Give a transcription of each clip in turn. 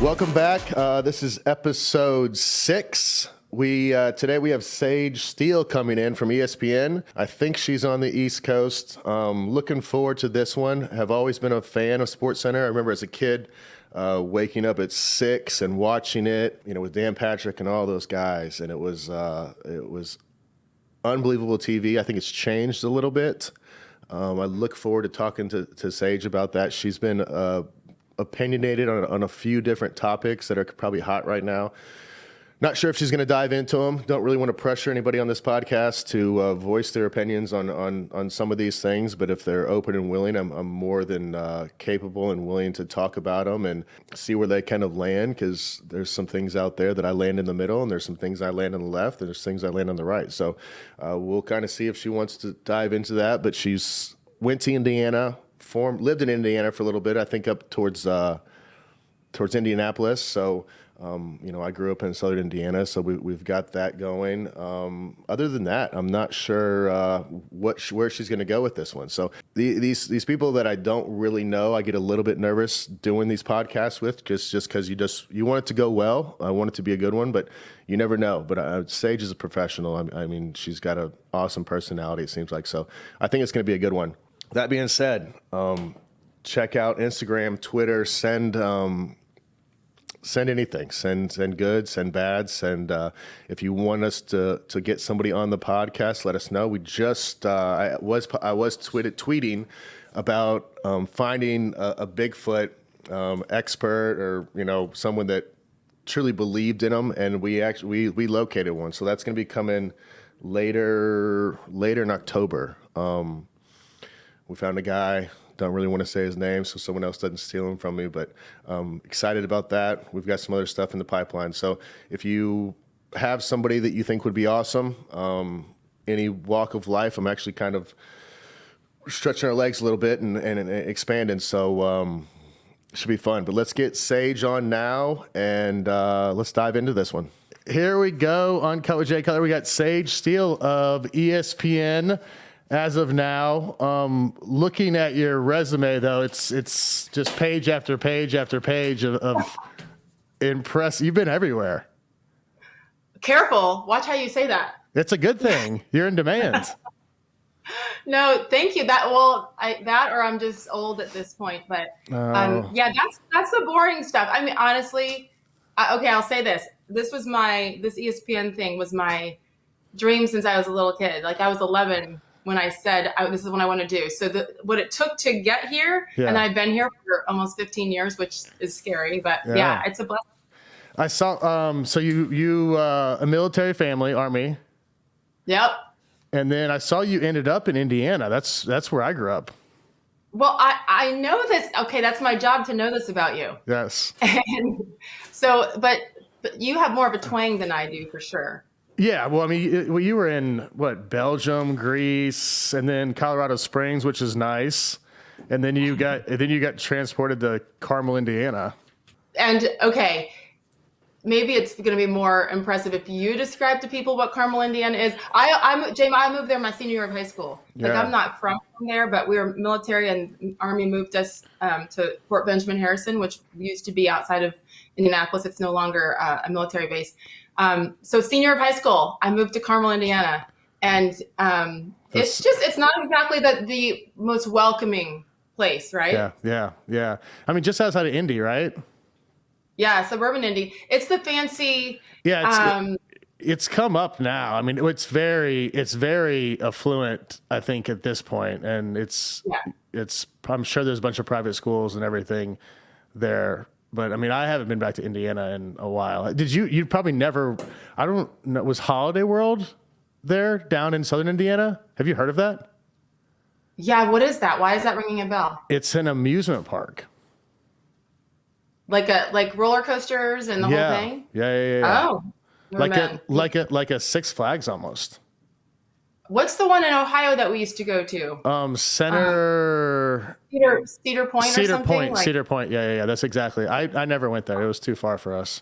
Welcome back. This is episode 6. Today we have Sage Steele coming in from ESPN. I think she's on the East Coast. Looking forward to this one. Have always been a fan of SportsCenter. I remember as a kid waking up at 6 and watching it, with Dan Patrick and all those guys, and it was unbelievable TV. I think it's changed a little bit. I look forward to talking to Sage about that. She's been opinionated on a few different topics that are probably hot right now. Not sure if she's going to dive into them. Don't really want to pressure anybody on this podcast to voice their opinions on some of these things, but if they're open and willing, I'm more than capable and willing to talk about them and see where they kind of land, because there's some things out there that I land in the middle, and there's some things I land on the left, and there's things I land on the right. So we'll kind of see if she wants to dive into that, but she's went to Indiana, lived in Indiana for a little bit, I think up towards Indianapolis. So, I grew up in Southern Indiana, so we've got that going. Other than that, I'm not sure where she's going to go with this one. So these people that I don't really know, I get a little bit nervous doing these podcasts with, just because you want it to go well. I want it to be a good one, but you never know. But Sage is a professional. I mean, she's got an awesome personality, it seems like. So I think it's going to be a good one. That being said, check out Instagram, Twitter, send anything, send good, send bad, if you want us to get somebody on the podcast, let us know. We just I was tweeting about finding a Bigfoot expert, or someone that truly believed in them, and we located one. So that's going to be coming later in October. We found a guy. Don't really want to say his name so someone else doesn't steal him from me, but excited about that. We've got some other stuff in the pipeline. So if you have somebody that you think would be awesome, any walk of life, I'm actually kind of stretching our legs a little bit and expanding. So it should be fun. But let's get Sage on now, and let's dive into this one. Here we go. Uncut with Jay Cutler. We got Sage Steele of ESPN. As of now, looking at your resume, though, it's just page after page after page of impressive. You've been everywhere. Careful. Watch how you say that. It's a good thing. You're in demand. No, thank you. Or I'm just old at this point. But yeah, that's the boring stuff. I mean, honestly, okay, I'll say this. This ESPN thing was my dream since I was a little kid. Like, I was 11 when I said, this is what I want to do. So what it took to get here, and I've been here for almost 15 years, which is scary, but yeah it's a blessing. I saw, so you a military family, Army. Yep. And then I saw you ended up in Indiana. That's where I grew up. Well, I know this. Okay, that's my job to know this about you. Yes. And so, but you have more of a twang than I do, for sure. Yeah, well, I mean, you were in Belgium, Greece, and then Colorado Springs, which is nice, and then you got transported to Carmel, Indiana. And okay, maybe it's going to be more impressive if you describe to people what Carmel, Indiana is. I moved there my senior year of high school. Like, I'm not from there, but we were military, and Army moved us to Fort Benjamin Harrison, which used to be outside of Indianapolis. It's no longer a military base. So senior of high school, I moved to Carmel, Indiana, and it's not exactly the most welcoming place, right? Yeah. I mean, just outside of Indy, right? Yeah, suburban Indy. It's the fancy. Yeah, it's come up now. I mean, it's very affluent, I think, at this point, and it's. I'm sure there's a bunch of private schools and everything there. But I mean, I haven't been back to Indiana in a while. Did you? You probably never. I don't know. Was Holiday World there down in Southern Indiana? Have you heard of that? Yeah. What is that? Why is that ringing a bell? It's an amusement park. Like roller coasters and the whole thing. Yeah. Oh. Like a Six Flags almost. What's the one in Ohio that we used to go to? Cedar Point or something? Cedar Point. Yeah. That's exactly. I never went there. It was too far for us.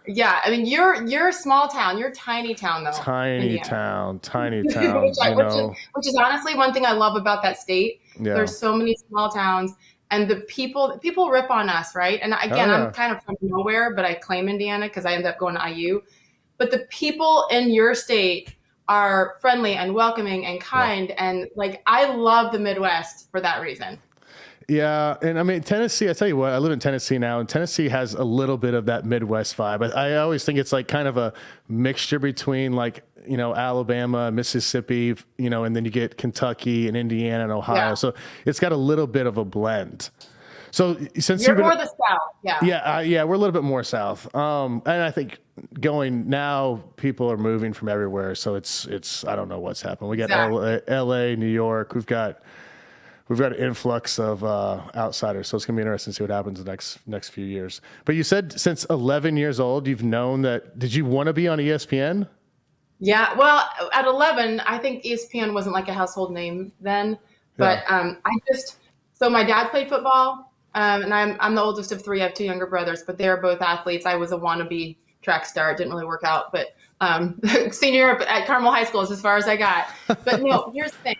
Yeah, I mean, you're a small town. You're a tiny town, though. Tiny town. Which is honestly one thing I love about that state. Yeah. There's so many small towns, And the people rip on us, right? And again, I'm kind of from nowhere, but I claim Indiana because I ended up going to IU. But the people in your state are friendly and welcoming and kind. And like, I love the Midwest for that reason. Yeah. And I mean, Tennessee, I tell you what, I live in Tennessee now, and Tennessee has a little bit of that Midwest vibe. I always think it's like kind of a mixture between like, Alabama, Mississippi, and then you get Kentucky and Indiana and Ohio. Yeah. So it's got a little bit of a blend. So since you're more the South. Yeah. Yeah. We're a little bit more South. And I think going now, people are moving from everywhere. So it's, I don't know what's happened. We got LA, New York. We've got an influx of outsiders, so it's going to be interesting to see what happens the next few years. But you said since 11 years old, you've known that. Did you want to be on ESPN? Yeah, well, at 11, I think ESPN wasn't like a household name then. But so my dad played football, and I'm the oldest of three. I have two younger brothers, but they're both athletes. I was a wannabe track star. It didn't really work out, but senior at Carmel High School is as far as I got. But no, here's the thing.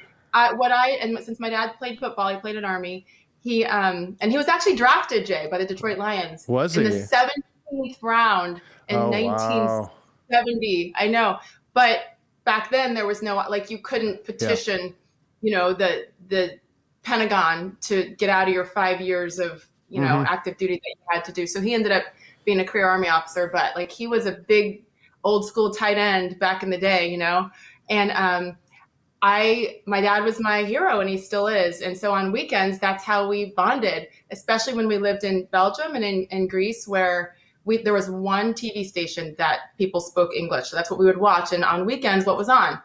Since my dad played football, he played in Army. He was actually drafted, Jay, by the Detroit Lions. Was he? In the 17th round in 1970. Wow. I know. But back then there was no, like, you couldn't petition, the Pentagon to get out of your 5 years of, active duty that you had to do. So he ended up being a career Army officer, but like, he was a big old school tight end back in the day, and, my dad was my hero, and he still is. And so on weekends, that's how we bonded, especially when we lived in Belgium and in Greece, where there was one TV station that people spoke English. So that's what we would watch. And on weekends, what was on?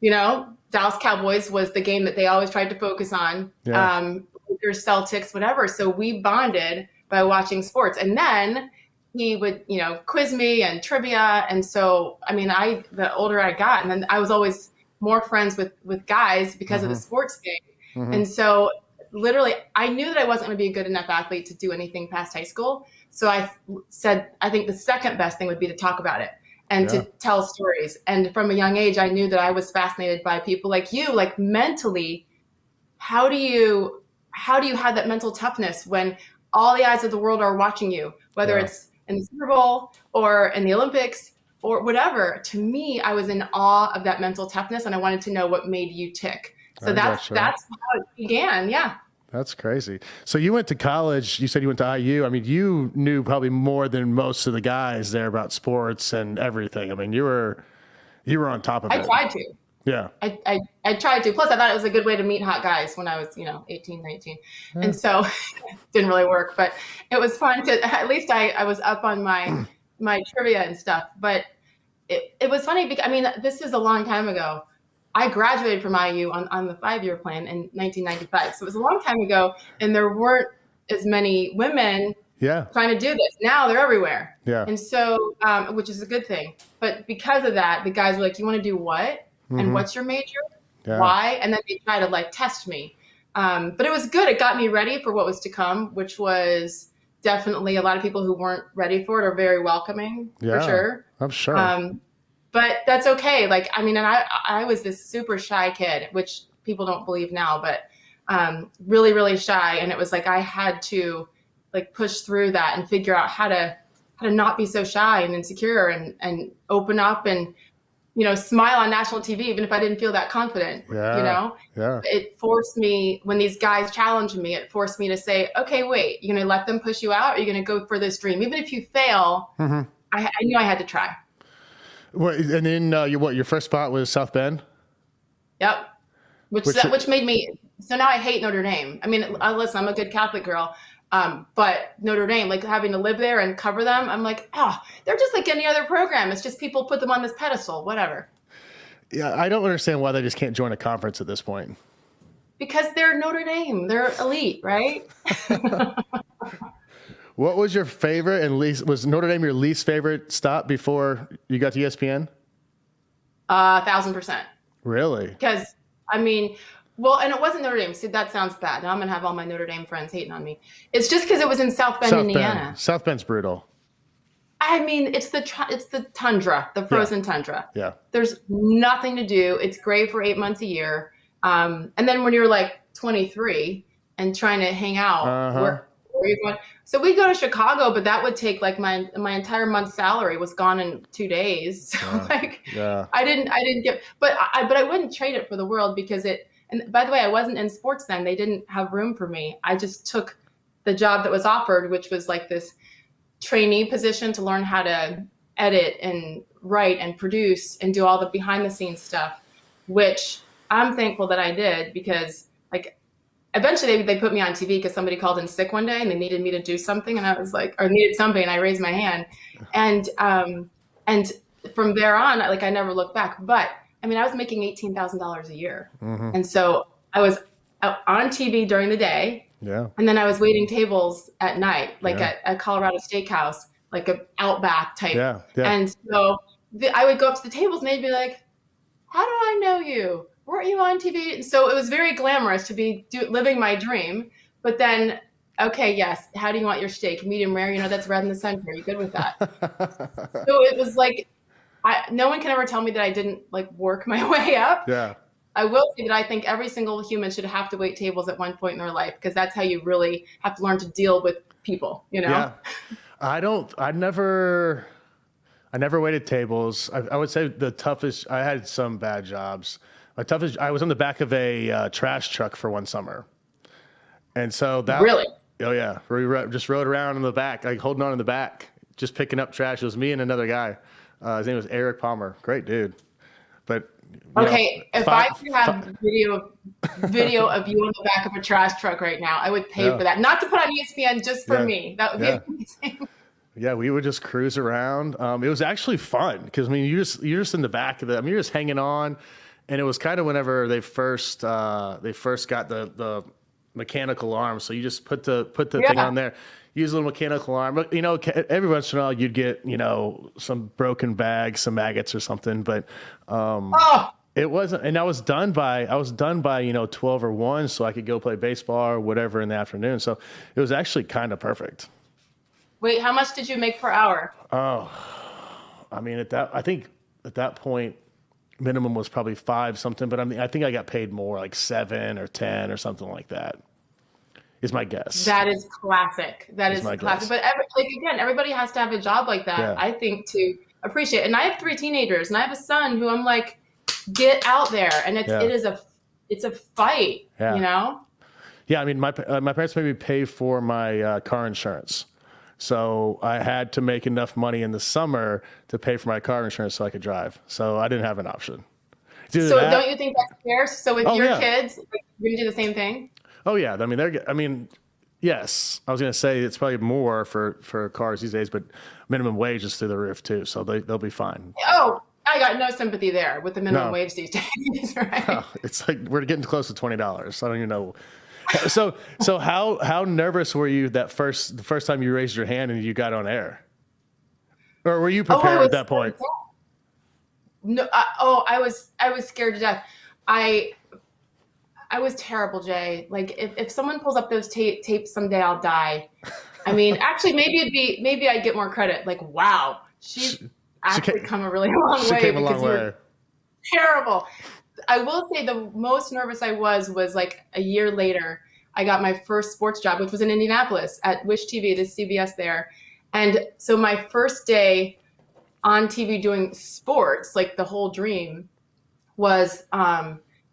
Dallas Cowboys was the game that they always tried to focus on. Yeah. Lakers, Celtics, whatever. So we bonded by watching sports. And then he would, quiz me and trivia. And so, the older I got, and then I was always more friends with guys because of the sports thing. Mm-hmm. And so literally I knew that I wasn't going to be a good enough athlete to do anything past high school. So I said, I think the second best thing would be to talk about it and to tell stories. And from a young age, I knew that I was fascinated by people like you, like mentally, how do you have that mental toughness when all the eyes of the world are watching you, whether it's in the Super Bowl or in the Olympics or whatever? To me, I was in awe of that mental toughness, and I wanted to know what made you tick. So that's how it began. Yeah. That's crazy. So you went to college, you said you went to IU. I mean, you knew probably more than most of the guys there about sports and everything. I mean, you were on top of it. I tried to. Yeah. I tried to. Plus, I thought it was a good way to meet hot guys when I was, 18, 19. Yeah. And so it didn't really work, but it was fun to, at least I was up on my trivia and stuff. But it was funny because, this is a long time ago. I graduated from IU on the 5-year plan in 1995. So it was a long time ago, and there weren't as many women trying to do this. Now they're everywhere. Yeah. And so, which is a good thing. But because of that, the guys were like, you want to do what? Mm-hmm. And what's your major? Yeah. Why? And then they try to test me. But it was good. It got me ready for what was to come, which was definitely a lot of people who weren't ready for it are very welcoming, for sure. I'm sure. But that's okay. And I was this super shy kid, which people don't believe now, but really, really shy. And it was like I had to push through that and figure out how to not be so shy and insecure and open up and, smile on national TV, even if I didn't feel that confident. Yeah. It forced me, when these guys challenged me, it forced me to say, okay, wait, you're going to let them push you out, or you're going to go for this dream? Even if you fail, I knew I had to try. Well, and then your first spot was South Bend? Yep. Which made me, so now I hate Notre Dame. Listen, I'm a good Catholic girl, but Notre Dame, having to live there and cover them, I'm like, they're just like any other program. It's just people put them on this pedestal, whatever. Yeah, I don't understand why they just can't join a conference at this point. Because they're Notre Dame. They're elite, right? What was your favorite and least? Was Notre Dame your least favorite stop before you got to ESPN? 1,000%. Really? Because, and it wasn't Notre Dame. See, that sounds bad. Now I'm going to have all my Notre Dame friends hating on me. It's just because it was in South Bend, Indiana. South Bend's brutal. It's the tundra, the frozen tundra. Yeah. There's nothing to do. It's gray for 8 months a year. And then when you're 23 and trying to hang out. Uh-huh. Where you going? So we go to Chicago, but that would take like my entire month's salary was gone in 2 days. So Yeah. I didn't get, but I wouldn't trade it for the world because and by the way, I wasn't in sports then. They didn't have room for me. I just took the job that was offered, which was like this trainee position to learn how to edit and write and produce and do all the behind the scenes stuff, which I'm thankful that I did because like eventually they put me on TV because somebody called in sick one day and they needed me to do something. And I was like, or needed something. And I raised my hand and from there on, like I never looked back, but I mean, I was making $18,000 a year. And so I was out on TV during the day. Yeah. And then I was waiting tables at night, like at Colorado Steakhouse, like a Outback type. Yeah. And so I would go up to the tables and they'd be like, how do I know you? Weren't you on TV? And so it was very glamorous to be living my dream. But then, okay, yes. How do you want your steak? Medium rare? That's red in the center. Are you good with that? So it was like, no one can ever tell me that I didn't like work my way up. Yeah. I will say that I think every single human should have to wait tables at one point in their life because that's how you really have to learn to deal with people, Yeah. I never waited tables. I would say the toughest, I had some bad jobs. My toughest, I was on the back of a trash truck for one summer. And so that. Really? Oh yeah. We just rode around in the back, like holding on in the back, just picking up trash. It was me and another guy. His name was Eric Palmer. Great dude. But okay, if I could have video of you on the back of a trash truck right now, I would pay for that. Not to put on ESPN, just for me. That would be amazing. Yeah, we would just cruise around. It was actually fun because I mean, you're just in the back of it. I mean, you're just hanging on, and it was kind of whenever they first got the mechanical arm. So you just put the thing on there. Use a little mechanical arm. But, every once in a while you'd get, some broken bags, some maggots or something. But it wasn't. And I was done by 12 or 1, so I could go play baseball or whatever in the afternoon. So it was actually kind of perfect. Wait, how much did you make per hour? Oh, I mean, I think at that point, minimum was probably 5 something. But I think I got paid more, like 7 or 10 or something like that. Is my guess. That is classic. That is classic. Guess. But again, everybody has to have a job like that, I think, to appreciate it. And I have 3 teenagers, and I have a son who I'm like, get out there, and it's a fight, Yeah, I mean, my parents made me pay for my car insurance, so I had to make enough money in the summer to pay for my car insurance so I could drive. So I didn't have an option. So don't you think that's fair? So with your kids, you're gonna do the same thing? Oh yeah, yes. I was going to say it's probably more for cars these days, but minimum wage is through the roof too, so they'll be fine. Oh, I got no sympathy there with the minimum wage these days, right? No, it's like we're getting close to $20. I don't even know. So how nervous were you the first time you raised your hand and you got on air, or were you prepared at that point? No, I was scared to death. I was terrible, Jay. Like if someone pulls up those tapes someday, I'll die. I mean, actually, maybe I'd get more credit. Like, wow, she's actually come a really long way. She came a long way. Terrible. I will say the most nervous I was like a year later. I got my first sports job, which was in Indianapolis at Wish TV, the CBS there. And so my first day on TV doing sports, like the whole dream, was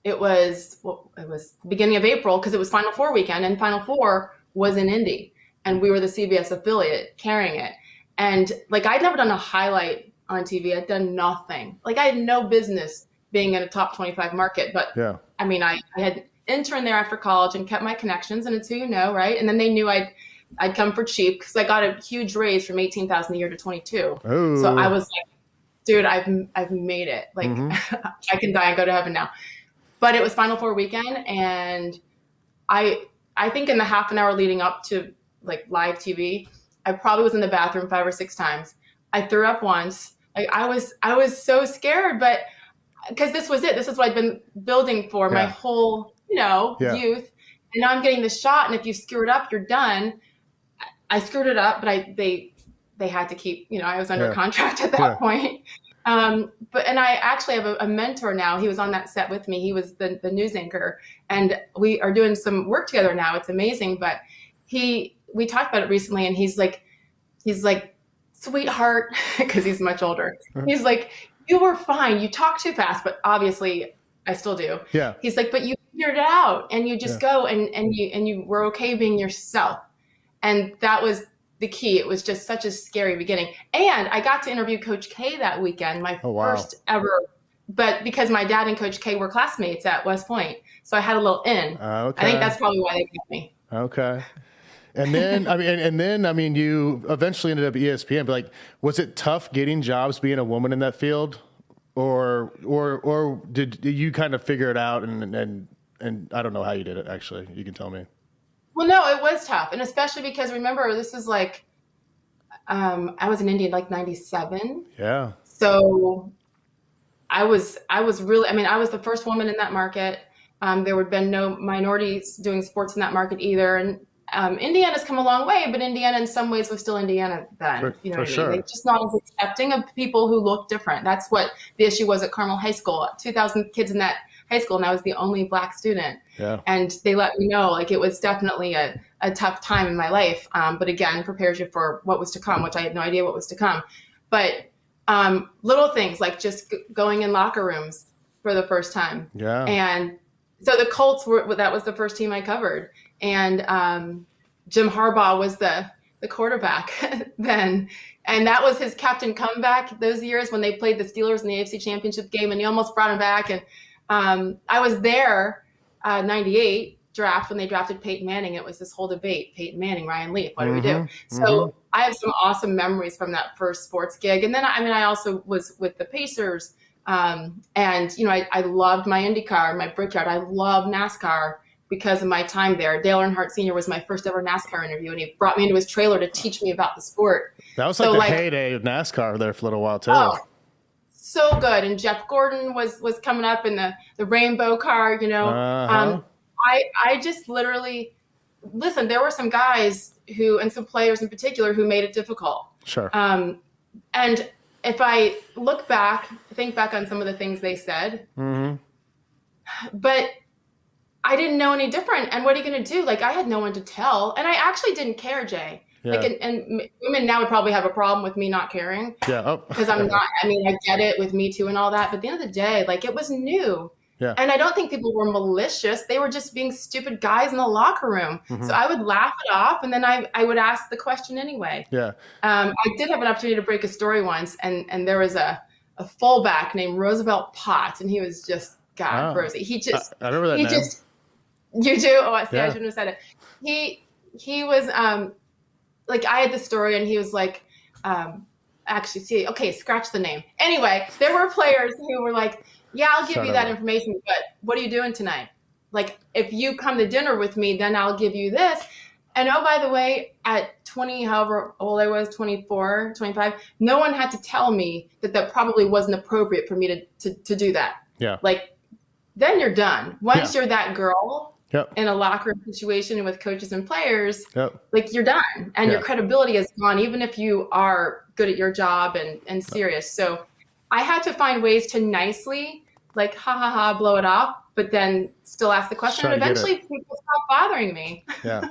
it was the beginning of April because it was Final Four weekend, and Final Four was in Indy, and we were the CBS affiliate carrying it. And like I'd never done a highlight on TV. I'd done nothing. Like I had no business being in a top 25 market, but I mean, I had interned there after college and kept my connections, and it's who you know, right? And then they knew I'd come for cheap because I got a huge raise from $18,000 a year to $22,000. Ooh. So I was like, dude, I've made it. Like I can die and go to heaven now. But it was Final Four weekend, and I think in the half an hour leading up to like live TV, I probably was in the bathroom 5 or 6 times. I threw up once. Like I was so scared, but because this was it. This is what I'd been building for my whole, youth. And now I'm getting the shot, and if you screw it up, you're done. I screwed it up, but they had to keep, I was under contract at that point. And I actually have a mentor now. He was on that set with me. He was the news anchor, and we are doing some work together now. It's amazing. But we talked about it recently, and he's like, sweetheart, because he's much older. He's like, you were fine. You talk too fast, but obviously I still do. Yeah. He's like, but you figured it out, and you just go and you were okay being yourself. And that was the key. It was just such a scary beginning. And I got to interview Coach K that weekend, my first ever, but because my dad and Coach K were classmates at West Point. So I had a little in. I think that's probably why they kept me. Okay. And then, I mean, you eventually ended up at ESPN, but like, was it tough getting jobs being a woman in that field? Or did you kind of figure it out and I don't know how you did it, actually. You can tell me. Well, no, it was tough. And especially because remember, this was like, I was in India in like 97. Yeah. So I was really, I was the first woman in that market. There would have been no minorities doing sports in that market either. And Indiana's come a long way, but Indiana in some ways was still Indiana then. You know what I mean? They're just not as accepting of people who look different. That's what the issue was at Carmel High School. 2,000 kids in that high school, and I was the only Black student. Yeah. And they let me know, like, it was definitely a tough time in my life. But again, prepares you for what was to come, which I had no idea what was to come. But little things like just going in locker rooms for the first time. Yeah. And so the Colts that was the first team I covered. And Jim Harbaugh was the quarterback then. And that was his captain comeback those years when they played the Steelers in the AFC Championship game, and he almost brought him back. And I was there 98 draft when they drafted Peyton Manning. It was this whole debate, Peyton Manning, Ryan Leaf, what do we do? So I have some awesome memories from that first sports gig. And then, I also was with the Pacers. And, I loved my IndyCar, my Brickyard. I love NASCAR because of my time there. Dale Earnhardt Sr. was my first ever NASCAR interview, and he brought me into his trailer to teach me about the sport. That was like the heyday of NASCAR there for a little while, too. Oh, so good. And Jeff Gordon was coming up in the rainbow car, I just literally, listen, there were some guys and some players in particular who made it difficult. Sure. And if I think back on some of the things they said, but I didn't know any different. And what are you going to do? Like, I had no one to tell. And I actually didn't care, Jay. Yeah. Like, and women now would probably have a problem with me not caring. Yeah. Because I'm not, I get it with Me Too and all that. But at the end of the day, like, it was new. Yeah. And I don't think people were malicious. They were just being stupid guys in the locker room. So I would laugh it off, and then I would ask the question anyway. Yeah. I did have an opportunity to break a story once, and there was a fullback named Roosevelt Potts, and he was just, God, Rosie. He just, I remember that name. You do? Oh, I shouldn't have said it. He was, like, I had the story, and he was like, okay, scratch the name. Anyway, there were players who were like, yeah, I'll give you that information, but what are you doing tonight? Like, if you come to dinner with me, then I'll give you this. And oh, by the way, at 20, however old I was, 24, 25, no one had to tell me that probably wasn't appropriate for me to do that. Yeah. Like, then you're done. Once you're that girl in a locker room situation with coaches and players, like, you're done. And your credibility is gone, even if you are good at your job and serious. So I had to find ways to nicely, like, blow it off, but then still ask the question. And eventually people stopped bothering me. Yeah.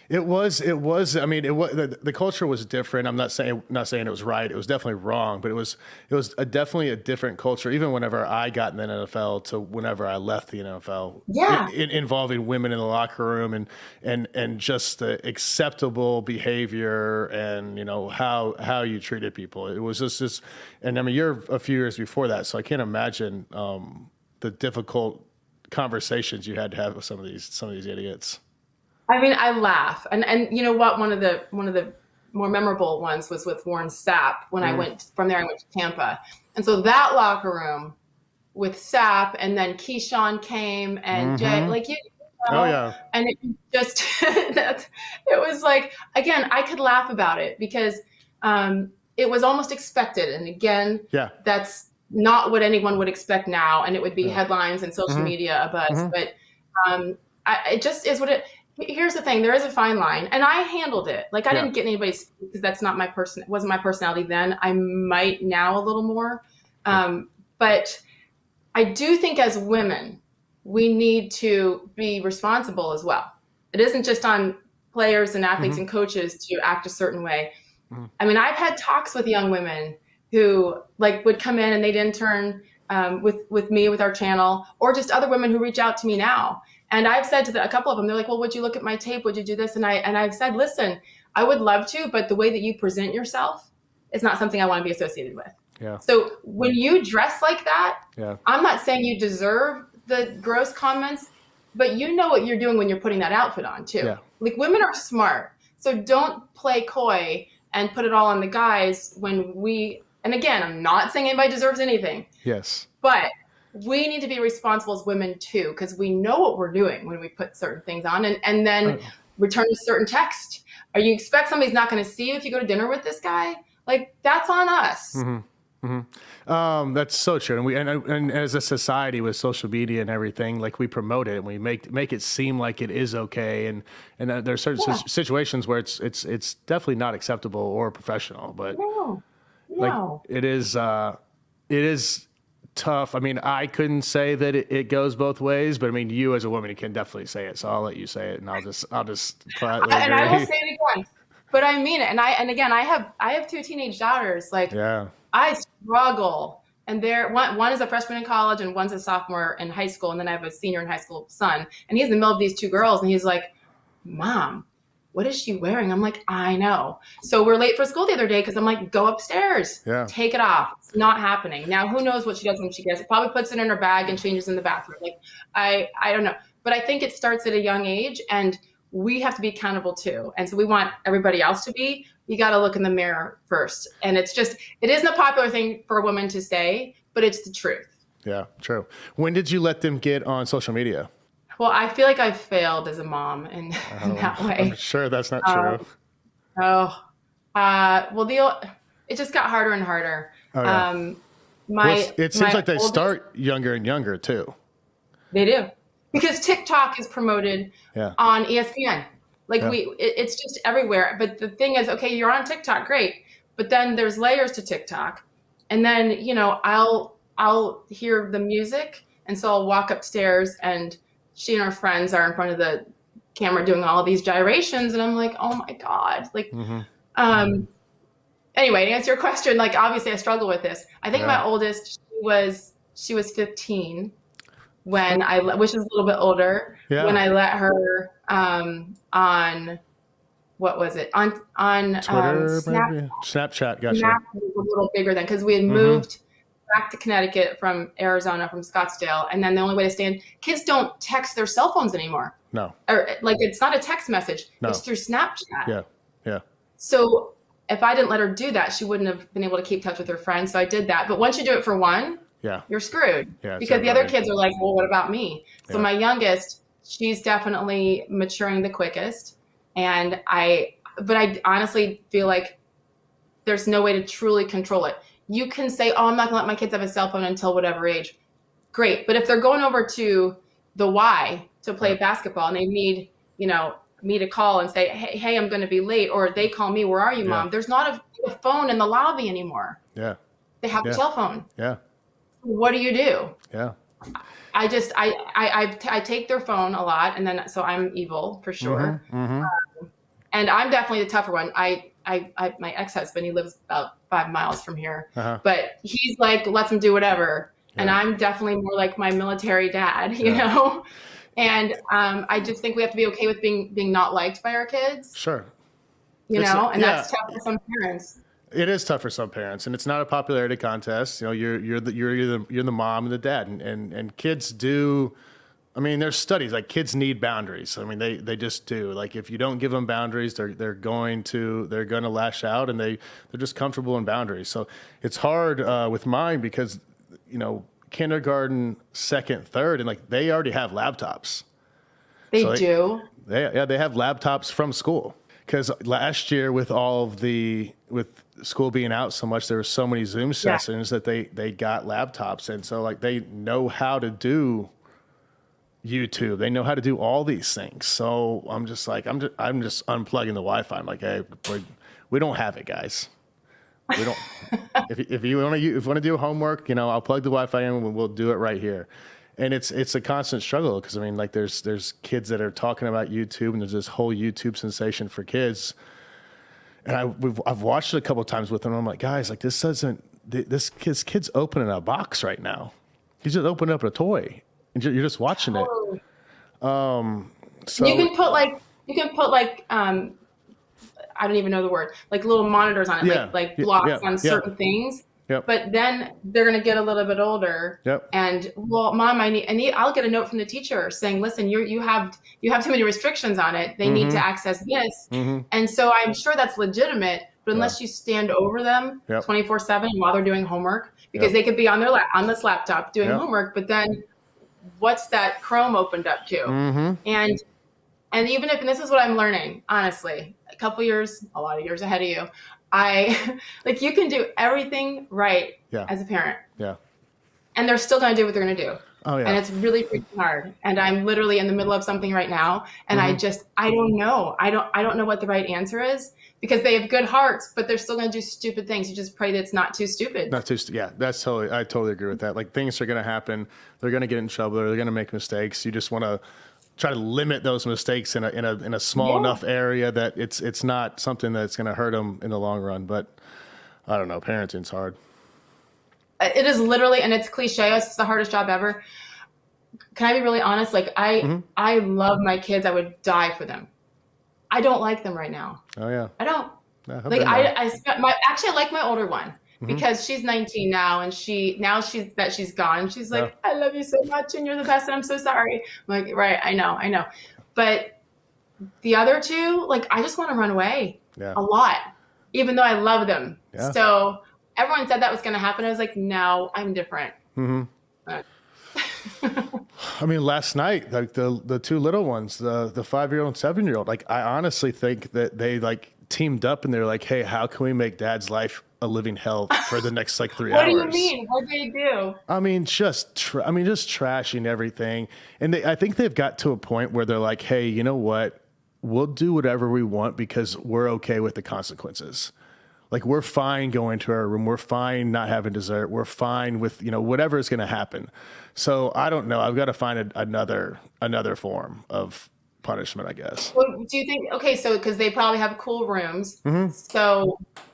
It was, the culture was different. I'm not saying it was right. It was definitely wrong, but it was definitely a different culture, even whenever I got in the NFL to whenever I left the NFL. Yeah. Involving women in the locker room and just the acceptable behavior and, how you treated people. It was just and you're a few years before that, so I can't imagine the difficult conversations you had to have with some of these idiots. I laugh. And you know what? One of the more memorable ones was with Warren Sapp. When I went from there, I went to Tampa. And so that locker room with Sapp, and then Keyshawn came and Jay, like, and it just, it was like, again, I could laugh about it because it was almost expected. And again, that's not what anyone would expect now. And it would be headlines and social media buzz. But it just is what it. Here's the thing. There is a fine line, and I handled it. Like, I didn't get anybody's, because that's not my wasn't my personality then. I might now a little more, But I do think as women, we need to be responsible as well. It isn't just on players and athletes and coaches to act a certain way. I mean, I've had talks with young women who like would come in and they'd intern with me, with our channel, or just other women who reach out to me now. And I've said to a couple of them, they're like, well, would you look at my tape? Would you do this? And I've said, listen, I would love to, but the way that you present yourself is not something I want to be associated with. Yeah. So when you dress like that, yeah. I'm not saying you deserve the gross comments, but you know what you're doing when you're putting that outfit on too. Yeah. Like women are smart. So don't play coy and put it all on the guys when and again, I'm not saying anybody deserves anything. Yes. But we need to be responsible as women too, because we know what we're doing when we put certain things on and then return a certain text. Or you expect somebody's not going to see you if you go to dinner with this guy? Like that's on us. That's so true. And as a society with social media and everything, like we promote it and we make it seem like it is okay. And there are certain situations where it's definitely not acceptable or professional, but like it is tough. I mean, I couldn't say that it goes both ways, but I mean, you as a woman can definitely say it. So I'll let you say it, and I'll just politely agree. And I will say it again, but I mean it. And again, I have 2 teenage daughters. Like, I struggle, and one is a freshman in college, and one's a sophomore in high school, and then I have a senior in high school son, and he's in the middle of these 2 girls, and he's like, "Mom, what is she wearing?" I'm like, I know. So we're late for school the other day because I'm like, go upstairs, take it off. It's not happening. Now, who knows what she does when she gets it? Probably puts it in her bag and changes in the bathroom. Like, I don't know. But I think it starts at a young age, and we have to be accountable too. And so we want everybody else to be. You got to look in the mirror first. And it isn't a popular thing for a woman to say, but it's the truth. Yeah, true. When did you let them get on social media? Well, I feel like I failed as a mom in that way. I'm sure that's not true. It just got harder and harder. Oh, yeah. It seems like they start younger and younger too. They do. Because TikTok is promoted on ESPN. Like it's just everywhere. But the thing is, okay, you're on TikTok, great. But then there's layers to TikTok. And then, I'll hear the music. And so I'll walk upstairs and she and her friends are in front of the camera doing all of these gyrations. And I'm like, oh my God. Like, anyway, to answer your question, like, obviously I struggle with this. I think my oldest, she was 15 when which is a little bit older, when I let her, on, what was it? On Twitter, maybe? Snapchat, gotcha. Snapchat was a little bigger then because we had moved back to Connecticut from Arizona, from Scottsdale. And then the only way to stand, kids don't text their cell phones anymore. No. Or like, it's not a text message. No. It's through Snapchat. Yeah. So if I didn't let her do that, she wouldn't have been able to keep touch with her friends. So I did that. But once you do it for one, you're screwed. Yeah, because the other kids are like, well, what about me? So my youngest, she's definitely maturing the quickest. But I honestly feel like there's no way to truly control it. You can say, oh, I'm not gonna let my kids have a cell phone until whatever age. Great. But if they're going over to the Y to play basketball and they need, me to call and say, hey, I'm going to be late. Or they call me, where are you, Mom? There's not a phone in the lobby anymore. Yeah. They have a cell phone. Yeah. What do you do? Yeah. I take their phone a lot, and then, so I'm evil for sure. And I'm definitely the tougher one. My ex-husband, he lives about 5 miles from here, but he's like, lets him do whatever. Yeah. And I'm definitely more like my military dad, you know? And I just think we have to be okay with being not liked by our kids. Sure. And that's tough for some parents. It is tough for some parents, and it's not a popularity contest. You're the mom and the dad, and kids do. I mean, there's studies like kids need boundaries. I mean, they just do. Like if you don't give them boundaries, they're going to lash out, and they're just comfortable in boundaries. So it's hard with mine because kindergarten, second, third, and like they already have laptops. They do. They have laptops from school. Because last year with school being out so much, there were so many Zoom sessions that they got laptops, and so like they know how to do YouTube, they know how to do all these things. So I'm just unplugging the Wi-Fi. I'm like, hey, we don't have it, guys. We don't. If you want to do homework, I'll plug the Wi-Fi in and we'll do it right here. And it's a constant struggle because I mean, like there's kids that are talking about YouTube and there's this whole YouTube sensation for kids. And I've watched it a couple of times with them. And I'm like, guys, like this kid's opening a box right now. He's just opening up a toy and you're just watching it. So you can put like I don't even know the word, like little monitors on it, like blocks on certain things. Yep. But then they're going to get a little bit older. Yep. And well, mom, I'll get a note from the teacher saying, listen, you have too many restrictions on it. They need to access this. And so I'm sure that's legitimate, but unless you stand over them 24/7 while they're doing homework, because they could be on on this laptop doing homework, but then what's that Chrome opened up to? And even if, and this is what I'm learning, honestly, a lot of years ahead of you, like you can do everything right as a parent. Yeah. And they're still going to do what they're going to do. Oh, yeah. And it's really freaking hard. And I'm literally in the middle of something right now. And I don't know. I don't know what the right answer is because they have good hearts, but they're still going to do stupid things. You just pray that it's not too stupid. I totally agree with that. Like things are going to happen. They're going to get in trouble. They're going to make mistakes. You just want to try to limit those mistakes in a small enough area that it's not something that's going to hurt them in the long run. But I don't know. Parenting's hard. It is literally, and it's cliche. It's the hardest job ever. Can I be really honest? Like I love my kids. I would die for them. I don't like them right now. Oh yeah. I don't. I like my older one. Because she's 19 now, and she's gone. She's like, I love you so much, and you're the best, and I'm so sorry. I'm like, right, I know. But the other two, like, I just want to run away a lot, even though I love them. Yeah. So everyone said that was going to happen. I was like, no, I'm different. I mean, last night, like the two little ones, the 5-year-old and 7-year-old, like, I honestly think that they like teamed up and they're like, hey, how can we make dad's life a living hell for the next like 3 hours? What do you mean? What did they do? I mean, just trashing everything. And I think they've got to a point where they're like, hey, you know what? We'll do whatever we want because we're okay with the consequences. Like, we're fine going to our room. We're fine not having dessert. We're fine with, whatever is going to happen. So I don't know. I've got to find another form of punishment, I guess. Well, do you think, because they probably have cool rooms.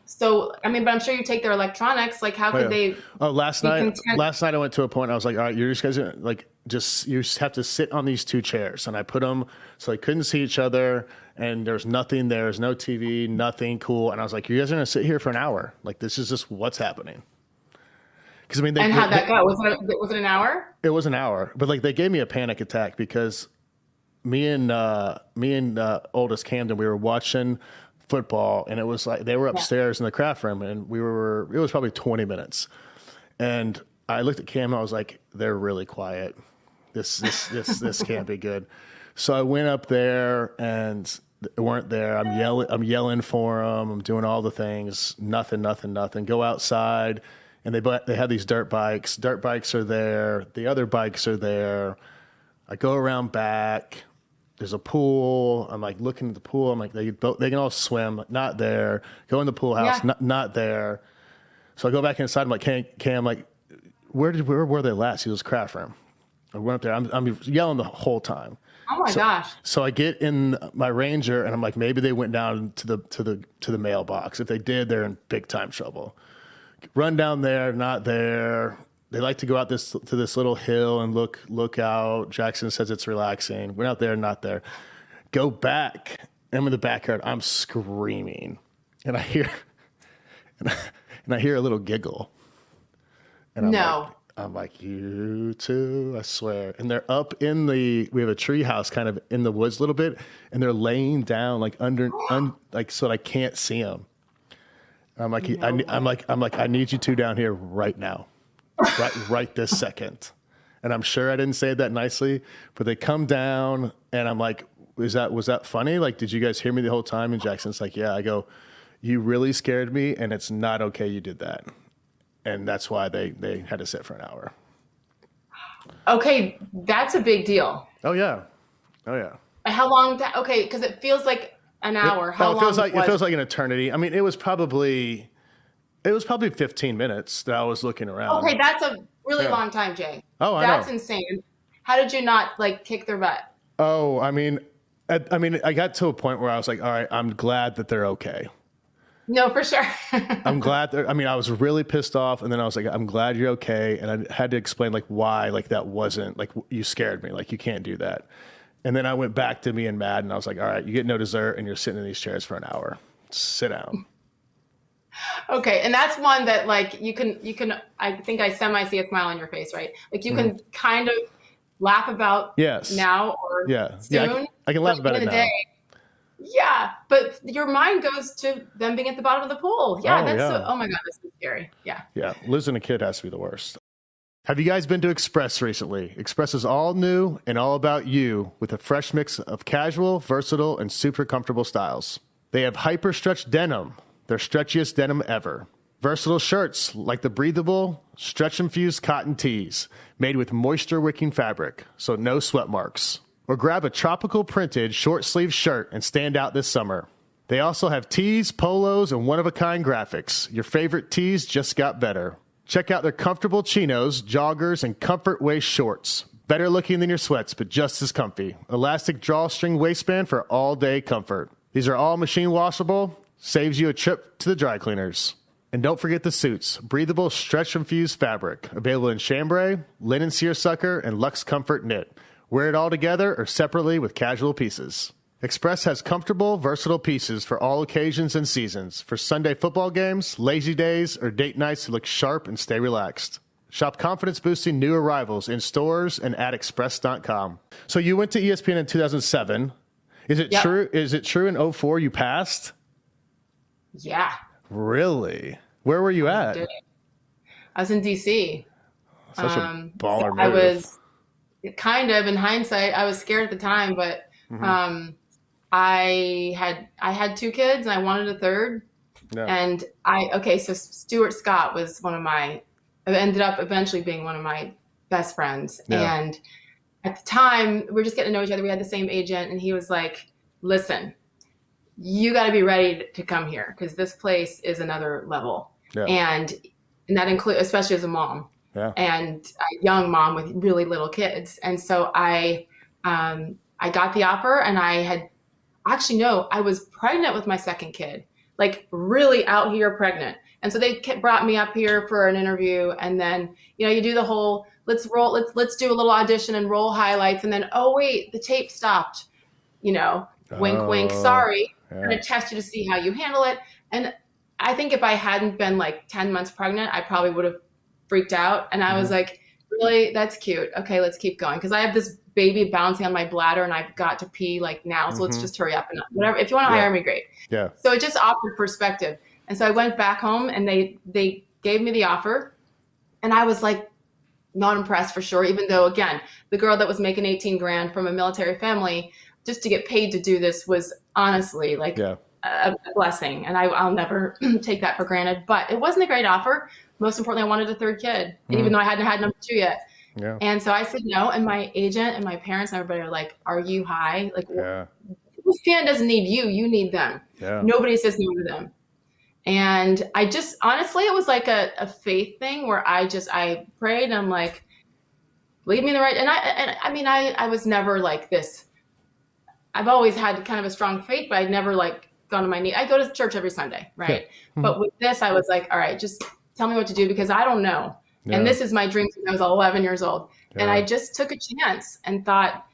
So, I mean, but I'm sure you take their electronics. Like, how could they? Oh, last night I went to a point. I was like, all right, you guys are like, you just have to sit on these 2 chairs. And I put them so they couldn't see each other. And there's nothing there. There's no TV, nothing cool. And I was like, you guys are going to sit here for an hour. Like, this is just what's happening. Because I mean, and how'd that go? Was it an hour? It was an hour. But like, they gave me a panic attack because me and oldest Camden, we were watching football, and it was like they were upstairs in the craft room, and it was probably 20 minutes. And I looked at Cam and I was like, they're really quiet. This can't be good. So I went up there and they weren't there. I'm yelling for them. I'm doing all the things. Nothing. Go outside, and they have these dirt bikes. Dirt bikes are there. The other bikes are there. I go around back. There's a pool. I'm like looking at the pool. I'm like, they can all swim. Not there. Go in the pool house. Not there. So I go back inside. I'm like, Cam, like, where were they last? He was craft room. I went up there. I'm yelling the whole time. Oh my gosh. So I get in my Ranger and I'm like, maybe they went down to the mailbox. If they did, they're in big time trouble. Run down there, not there. They like to go out to this little hill and look out. Jackson says it's relaxing. We're out there, not there. Go back. I'm in the backyard. I'm screaming, and I hear a little giggle. And I'm like, you too, I swear. And they're up we have a tree house kind of in the woods a little bit, and they're laying down like like so that I can't see them. I'm like, I need you two down here right now. Right this second. And I'm sure I didn't say that nicely, but they come down and I'm like, was that funny? Like, did you guys hear me the whole time? And Jackson's like, yeah. I go, you really scared me, and it's not okay you did that. And that's why they had to sit for an hour. Okay, that's a big deal. Oh yeah. How long? Okay, because it feels like an hour. How long? It feels like an eternity. I mean, it was probably It was probably 15 minutes that I was looking around. Okay, that's a really Yeah. long time, Jay. Oh, I That's know. insane. How did you not like kick their butt? Oh, I got to a point where I was like, all right, I'm glad that they're okay. No, for sure. I'm glad I was really pissed off, and then I was like, I'm glad you're okay. And I had to explain like why, like that wasn't like you scared me, like you can't do that. And then I went back to being mad, and I was like, all right, you get no dessert, and you're sitting in these chairs for an hour. Sit down. Okay, and that's one that like you can I think I semi see a smile on your face, right? Like you can kind of laugh about Yes. now or soon. I can laugh about it now. Yeah, but your mind goes to them being at the bottom of the pool. Yeah, oh my God, this is scary. Yeah. Yeah, losing a kid has to be the worst. Have you guys been to Express recently? Express is all new and all about you with a fresh mix of casual, versatile, and super comfortable styles. They have hyper stretch denim, their stretchiest denim ever. Versatile shirts like the breathable, stretch-infused cotton tees made with moisture-wicking fabric, so no sweat marks. Or grab a tropical printed short-sleeve shirt and stand out this summer. They also have tees, polos, and one-of-a-kind graphics. Your favorite tees just got better. Check out their comfortable chinos, joggers, and comfort waist shorts. Better looking than your sweats, but just as comfy. Elastic drawstring waistband for all-day comfort. These are all machine washable. Saves you a trip to the dry cleaners. And don't forget the suits. Breathable stretch-infused fabric. Available in chambray, linen seersucker, and luxe comfort knit. Wear it all together or separately with casual pieces. Express has comfortable, versatile pieces for all occasions and seasons. For Sunday football games, lazy days, or date nights to look sharp and stay relaxed. Shop confidence-boosting new arrivals in stores and at express.com. So you went to ESPN in 2007. Is it true? Is it true in 2004 you passed? Yeah. Really? Where were you at? I was in DC. Such a baller move. I was kind of, in hindsight, I was scared at the time, but I had two kids and I wanted a third. Yeah. And so Stuart Scott was ended up eventually being one of my best friends. Yeah. And at the time, we were just getting to know each other. We had the same agent, and he was like, listen, you got to be ready to come here because this place is another level. Yeah. And that includes, especially as a mom. Yeah. And a young mom with really little kids. And so I got the offer, and I was pregnant with my second kid, like really out here pregnant. And so they brought me up here for an interview, and then, you do the whole, let's do a little audition and roll highlights. And then, oh wait, the tape stopped, wink, wink, sorry. Yeah. I'm going to test you to see how you handle it. And I think if I hadn't been like 10 months pregnant, I probably would have freaked out. And I was like, really, that's cute. Okay, let's keep going. Cause I have this baby bouncing on my bladder and I've got to pee like now. So let's just hurry up and whatever. If you want to hire me, great. Yeah. So it just offered perspective. And so I went back home and they gave me the offer, and I was like, not impressed for sure. Even though, again, the girl that was making 18 grand from a military family, just to get paid to do this was honestly like a blessing. And I'll never take that for granted, but it wasn't a great offer. Most importantly, I wanted a third kid, even though I hadn't had number 2 yet. Yeah. And so I said no. And my agent and my parents and everybody are like, are you high? Like, ESPN doesn't need you. You need them. Yeah. Nobody says no to them. And I just, honestly, it was like a faith thing where I prayed and I'm like, lead me in the right. And I was never like this. I've always had kind of a strong faith, but I'd never like gone on my knee. I go to church every Sunday. Right. Yeah. But with this, I was like, all right, just tell me what to do because I don't know. Yeah. And this is my dream since I was 11 years old. Yeah. And I just took a chance and thought,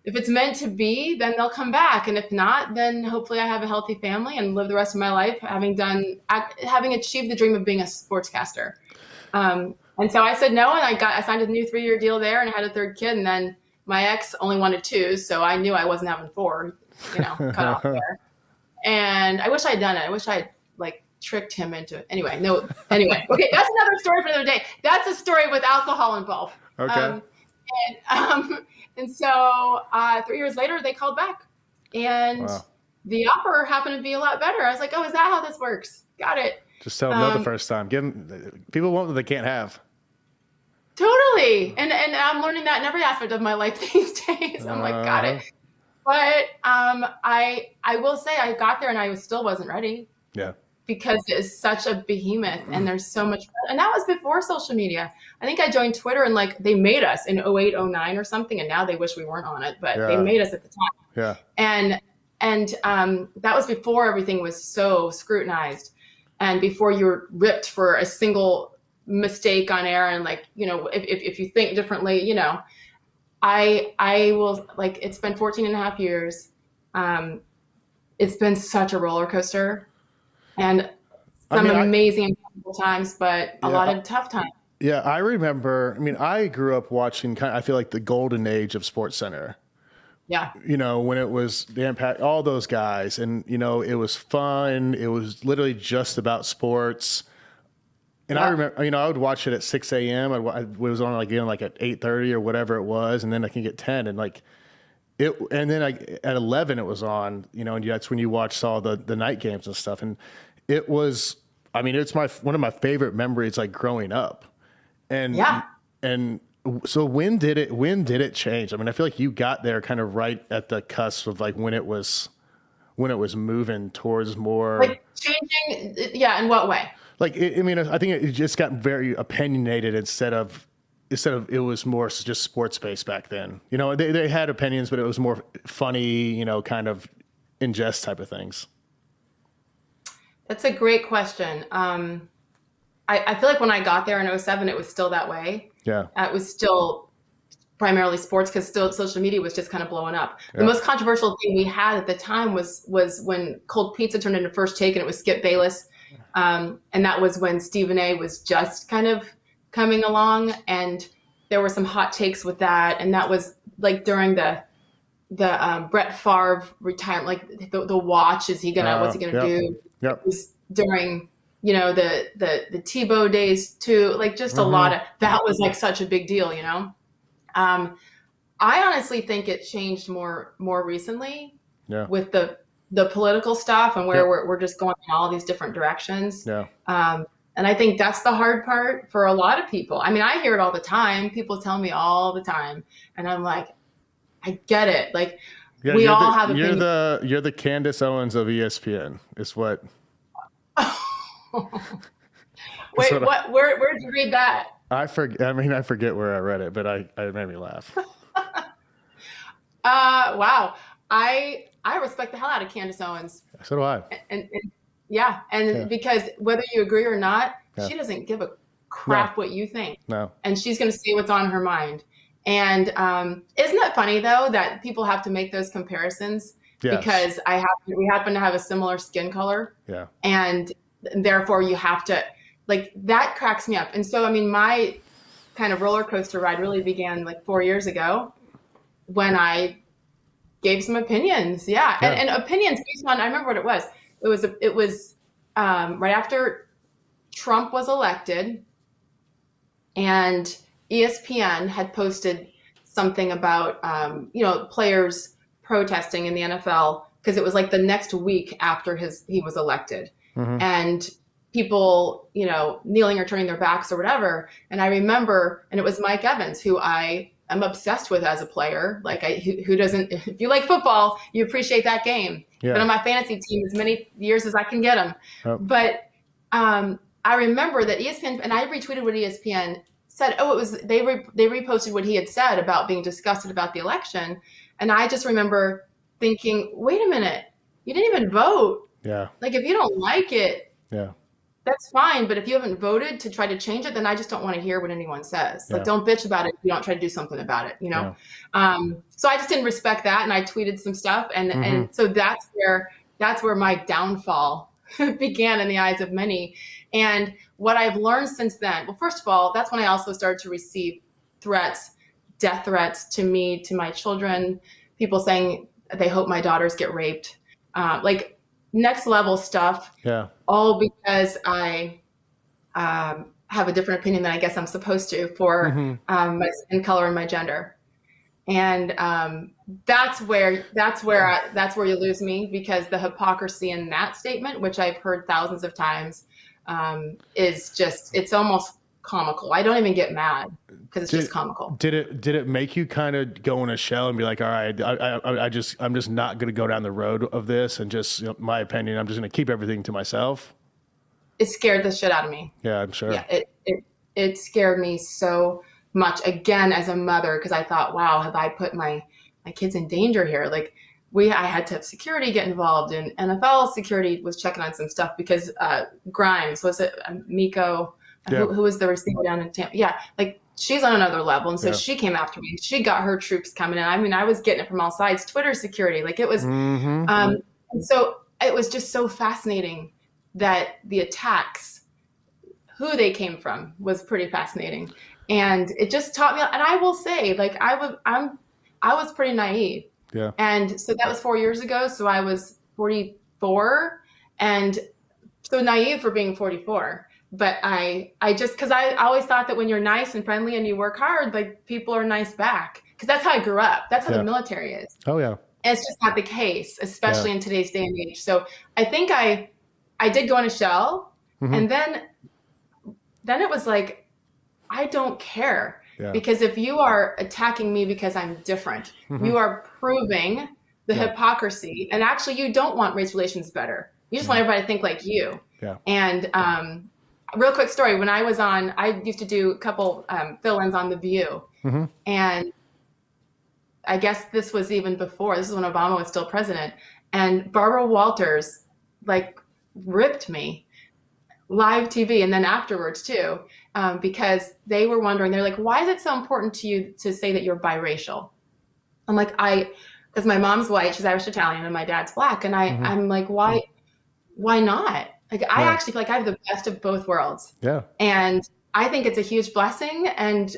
if it's meant to be, then they'll come back. And if not, then hopefully I have a healthy family and live the rest of my life having achieved the dream of being a sportscaster. And so I said no, and I signed a new 3-year deal there, and I had a third kid. And then my ex only wanted 2, so I knew I wasn't having 4, cut off there. And I wish I had done it. I wish I had like tricked him into it. Anyway. Okay, that's another story for another day. That's a story with alcohol involved. Okay. And so 3 years later, they called back, and the offer happened to be a lot better. I was like, oh, is that how this works? Got it. Just tell them no the first time. People want what they can't have. Totally. And I'm learning that in every aspect of my life these days. I'm like, got it. But I will say I got there and I still wasn't ready. Yeah. because it is such a behemoth and there's so much, and that was before social media. I think I joined Twitter and like they made us in 08, 09 or something, and now they wish we weren't on it, but they made us at the time. Yeah. And that was before everything was so scrutinized and before you were ripped for a single mistake on air. And like, you know, if you think differently, you know, I will, like, it's been 14 and a half years. It's been such a roller coaster and some amazing times, but a lot of tough times. Yeah. I remember, I mean, I grew up watching I feel like the golden age of SportsCenter. Yeah. You know, when it was the Impact, all those guys, and, you know, it was fun. It was literally just about sports. And I remember, you know, I would watch it at 6 a.m. It was on like, you know, like at 8:30 or whatever it was. And then I can get 10 and like it. And then at 11 it was on, you know, and that's when you watched all the night games and stuff. And it was, I mean, it's one of my favorite memories, like growing up. And, and, so when did it change? I mean, I feel like you got there kind of right at the cusp of like when it was moving towards more like changing. Yeah. In what way? Like, I mean, I think it just got very opinionated instead of it was more just sports based back then. You know, they had opinions, but it was more funny, you know, kind of in jest type of things. That's a great question. I feel like when I got there in 07, it was still that way. Yeah. It was still primarily sports because still social media was just kind of blowing up. Yeah. The most controversial thing we had at the time was when cold pizza turned into First Take and it was Skip Bayless. And that was when Stephen A was just kind of coming along and there were some hot takes with that. And that was like during the Brett Favre retirement, like the watch, what's he gonna do? Yep. It was during, you know, the Tebow days too, like just a lot of, that was like such a big deal, you know? I honestly think it changed more recently with the political stuff and where we're just going in all these different directions. Yeah. And I think that's the hard part for a lot of people. I mean, I hear it all the time. People tell me all the time and I'm like, I get it. Like we all have opinions. You're the Candace Owens of ESPN is what. Wait, where did you read that? I forget where I read it, but it made me laugh. Wow. I respect the hell out of Candace Owens. So do I. And because whether you agree or not, she doesn't give a crap what you think. No. And she's going to say what's on her mind. And isn't that funny though that people have to make those comparisons? Yes. Because we happen to have a similar skin color. Yeah. And therefore you have to, like, that cracks me up. And so, I mean, my kind of roller coaster ride really began like 4 years ago when I gave some opinions. Yeah. And opinions based on, I remember what it was. It was right after Trump was elected and ESPN had posted something about, you know, players protesting in the NFL because it was like the next week after he was elected. Mm-hmm. And people, you know, kneeling or turning their backs or whatever. And I remember, and it was Mike Evans, who I am obsessed with as a player. Like who doesn't, if you like football, you appreciate that game. Yeah. Been on my fantasy team as many years as I can get them. Oh. But I remember that ESPN, and I retweeted what ESPN said. Oh, it was, they reposted what he had said about being disgusted about the election. And I just remember thinking, wait a minute, you didn't even vote. Yeah. Like if you don't like it, that's fine. But if you haven't voted to try to change it, then I just don't want to hear what anyone says. Like don't bitch about it if you don't try to do something about it, you know? Yeah. So I just didn't respect that. And I tweeted some stuff. And so that's where my downfall began in the eyes of many. And what I've learned since then, well, first of all, that's when I also started to receive threats, death threats to me, to my children, people saying they hope my daughters get raped, like next level stuff. Yeah. All because I have a different opinion than I guess I'm supposed to for my skin color and my gender. And that's where you lose me, because the hypocrisy in that statement, which I've heard thousands of times, is just, it's almost comical. I don't even get mad because it's just comical. Did it make you kind of go in a shell and be like, all right, I'm just not going to go down the road of this and just, you know, my opinion, I'm just going to keep everything to myself? it scared the shit out of me. Yeah, I'm sure. Yeah, it scared me so much, again, as a mother, because I thought, wow, have I put my kids in danger here? Like, I had to have security get involved, and NFL security was checking on some stuff because Grimes, was it Miko, who was the receiver down in Tampa? Yeah, like, she's on another level, and so she came after me. She got her troops coming in. I mean, I was getting it from all sides. Twitter security, like, it was, and so it was just so fascinating that the attacks, who they came from, was pretty fascinating, and it just taught me. And I will say, like, I was pretty naive. Yeah. And so that was 4 years ago. So I was 44, and so naive for being 44. But I just, because I always thought that when you're nice and friendly and you work hard, like, people are nice back. Because that's how I grew up. That's how the military is. Oh, yeah. And it's just not the case, especially in today's day and age. So I think I did go in a shell. And then it was like, I don't care. Yeah. Because if you are attacking me because I'm different, you are proving the hypocrisy. And actually, you don't want race relations better. You just want everybody to think like you. Yeah. And real quick story. When I was on, I used to do a couple fill-ins on The View. And I guess this was even before. This is when Obama was still president. And Barbara Walters, like, ripped me live TV, and then afterwards too, because they were wondering, they're like, why is it so important to you to say that you're biracial? I'm like, because my mom's white, she's Irish Italian, and my dad's black. And I'm like, why not? Like, I actually feel like I have the best of both worlds. Yeah. And I think it's a huge blessing, and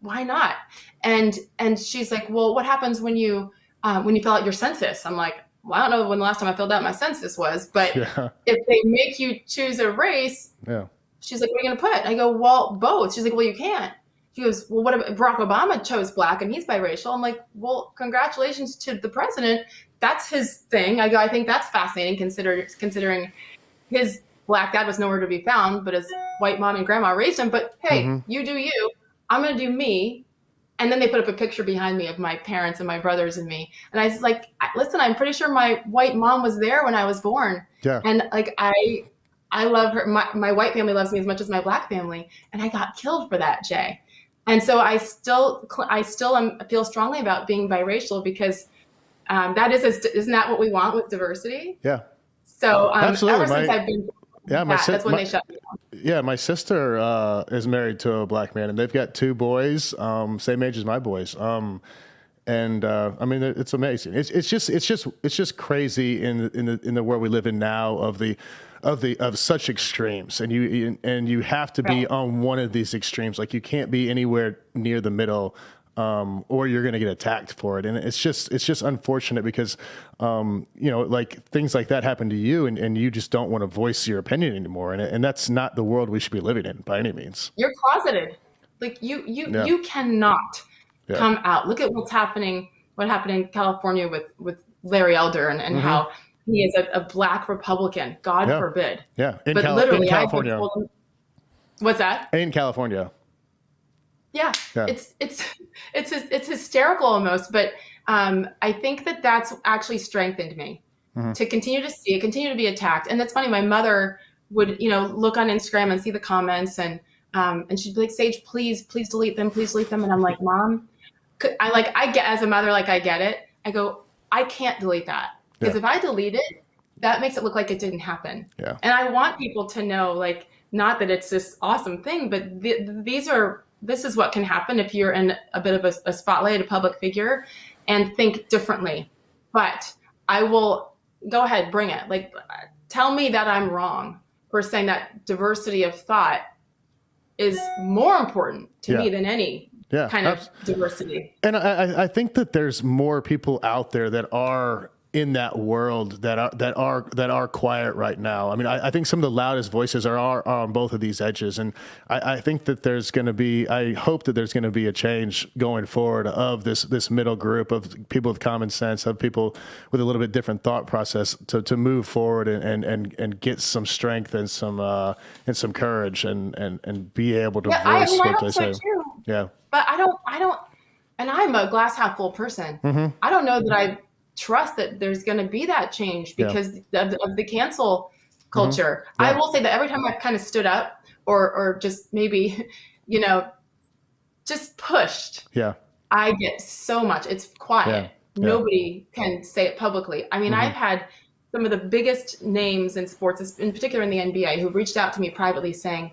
why not? And she's like, well, what happens when you fill out your census? I'm like, well, I don't know when the last time I filled out my census was, but if they make you choose a race, she's like, what are you going to put? I go, well, both. She's like, well, you can't. She goes, well, what about Barack Obama chose black and he's biracial? I'm like, well, congratulations to the president. That's his thing. I go, I think that's fascinating, considering his black dad was nowhere to be found, but his white mom and grandma raised him. But hey, you do you. I'm going to do me. And then they put up a picture behind me of my parents and my brothers and me. And I was like, listen, I'm pretty sure my white mom was there when I was born. Yeah. And like, I love her. My white family loves me as much as my black family. And I got killed for that, Jay. And so I still feel strongly about being biracial, because isn't that what we want with diversity? Yeah. So absolutely. Ever since I've been that's when they shut me down. Yeah, my sister is married to a black man, and they've got 2 boys, same age as my boys. I mean, it's amazing. It's just crazy in the world we live in now of such extremes, and you have to be on one of these extremes. Like, you can't be anywhere near the middle. Or you're going to get attacked for it. And it's just unfortunate because, like, things like that happen to you, and you just don't want to voice your opinion anymore. And that's not the world we should be living in by any means. You're closeted. Like, you cannot come out. Look at what happened in California with Larry Elder and how he is a black Republican. God forbid. Yeah. In California. What's that? In California. Yeah. It's hysterical almost, but I think that's actually strengthened me to continue to see it, continue to be attacked. And that's funny. My mother would, look on Instagram and see the comments, and she'd be like, Sage, please delete them, please delete them. And I'm like, Mom, I get, as a mother, like, I get it. I go, I can't delete that, because if I delete it, that makes it look like it didn't happen. Yeah. And I want people to know, like, not that it's this awesome thing, but this is what can happen if you're in a bit of a spotlight, a public figure, and think differently. But I will go ahead, bring it. Like, tell me that I'm wrong for saying that diversity of thought is more important to me than any kind of diversity. And I think that there's more people out there that are in that world that are quiet right now. I mean, I think some of the loudest voices are on both of these edges, and I think that I hope that there's going to be a change going forward of this middle group of people with common sense, of people with a little bit different thought process to move forward and get some strength and some courage and be able to voice what they say. Too. Yeah, but I don't, and I'm a glass half full person. I don't know that I trust that there's going to be that change because of the cancel culture. Yeah. I will say that every time I've kind of stood up or just maybe, just pushed, I get so much. It's quiet. Nobody can say it publicly. I mean, I've had some of the biggest names in sports, in particular in the NBA, who reached out to me privately saying,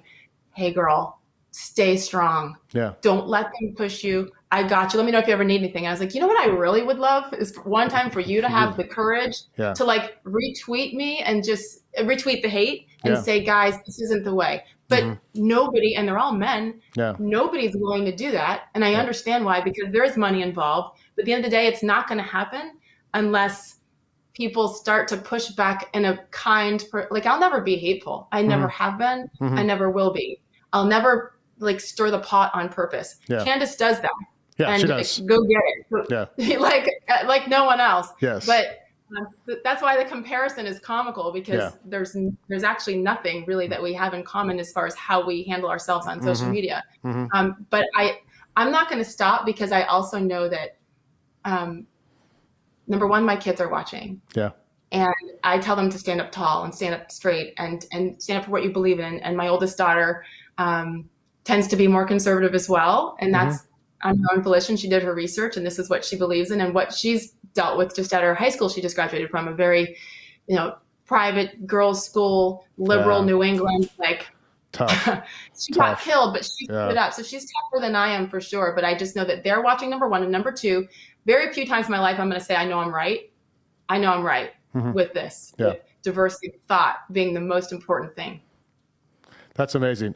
hey, girl, stay strong. Don't let them push you. I got you. Let me know if you ever need anything. And I was like, you know what I really would love is one time for you to have the courage to like retweet me and just retweet the hate and say, guys, this isn't the way. But nobody, and they're all men, nobody's willing to do that. And I understand why, because there is money involved. But at the end of the day, it's not going to happen unless people start to push back in a like, I'll never be hateful. I never have been. I never will be. I'll never like stir the pot on purpose. Candace does that. And she does. Go get it. like no one else. Yes. But that's why the comparison is comical, because there's actually nothing really that we have in common as far as how we handle ourselves on social media. But I'm not going to stop, because I also know that number one, my kids are watching. And I tell them to stand up tall and stand up straight and stand up for what you believe in. And my oldest daughter tends to be more conservative as well. And that's on her own volition. She did her research, and this is what she believes in and what she's dealt with just at her high school. She just graduated from a very, private girls' school, liberal New England, like tough. She got killed, but she stood up. So she's tougher than I am for sure. But I just know that they're watching, number one. And number two, very few times in my life I'm going to say, I know I'm right. I know I'm right with this. With diversity of thought being the most important thing. That's amazing.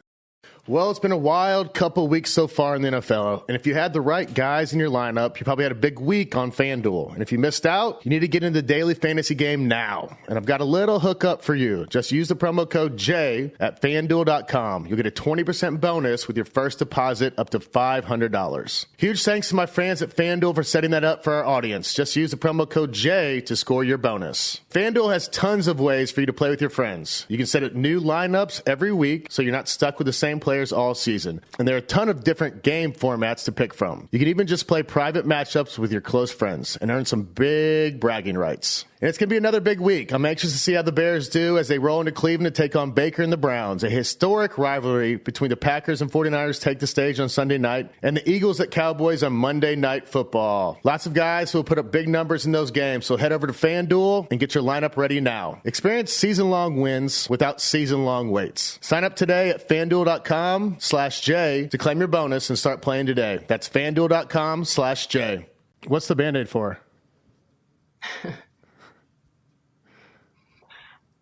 Well, it's been a wild couple weeks so far in the NFL, and if you had the right guys in your lineup, you probably had a big week on FanDuel. And if you missed out, you need to get into the daily fantasy game now. And I've got a little hookup for you. Just use the promo code J at FanDuel.com. You'll get a 20% bonus with your first deposit up to $500. Huge thanks to my friends at FanDuel for setting that up for our audience. Just use the promo code J to score your bonus. FanDuel has tons of ways for you to play with your friends. You can set up new lineups every week, so you're not stuck with the same players all season. And there are a ton of different game formats to pick from. You can even just play private matchups with your close friends and earn some big bragging rights. And it's going to be another big week. I'm anxious to see how the Bears do as they roll into Cleveland to take on Baker and the Browns. A historic rivalry between the Packers and 49ers take the stage on Sunday night, and the Eagles at Cowboys on Monday Night Football. Lots of guys who will put up big numbers in those games, so head over to FanDuel and get your lineup ready now. Experience season-long wins without season-long waits. Sign up today at FanDuel.com/J to claim your bonus and start playing today. That's FanDuel.com/J. What's the Band-Aid for?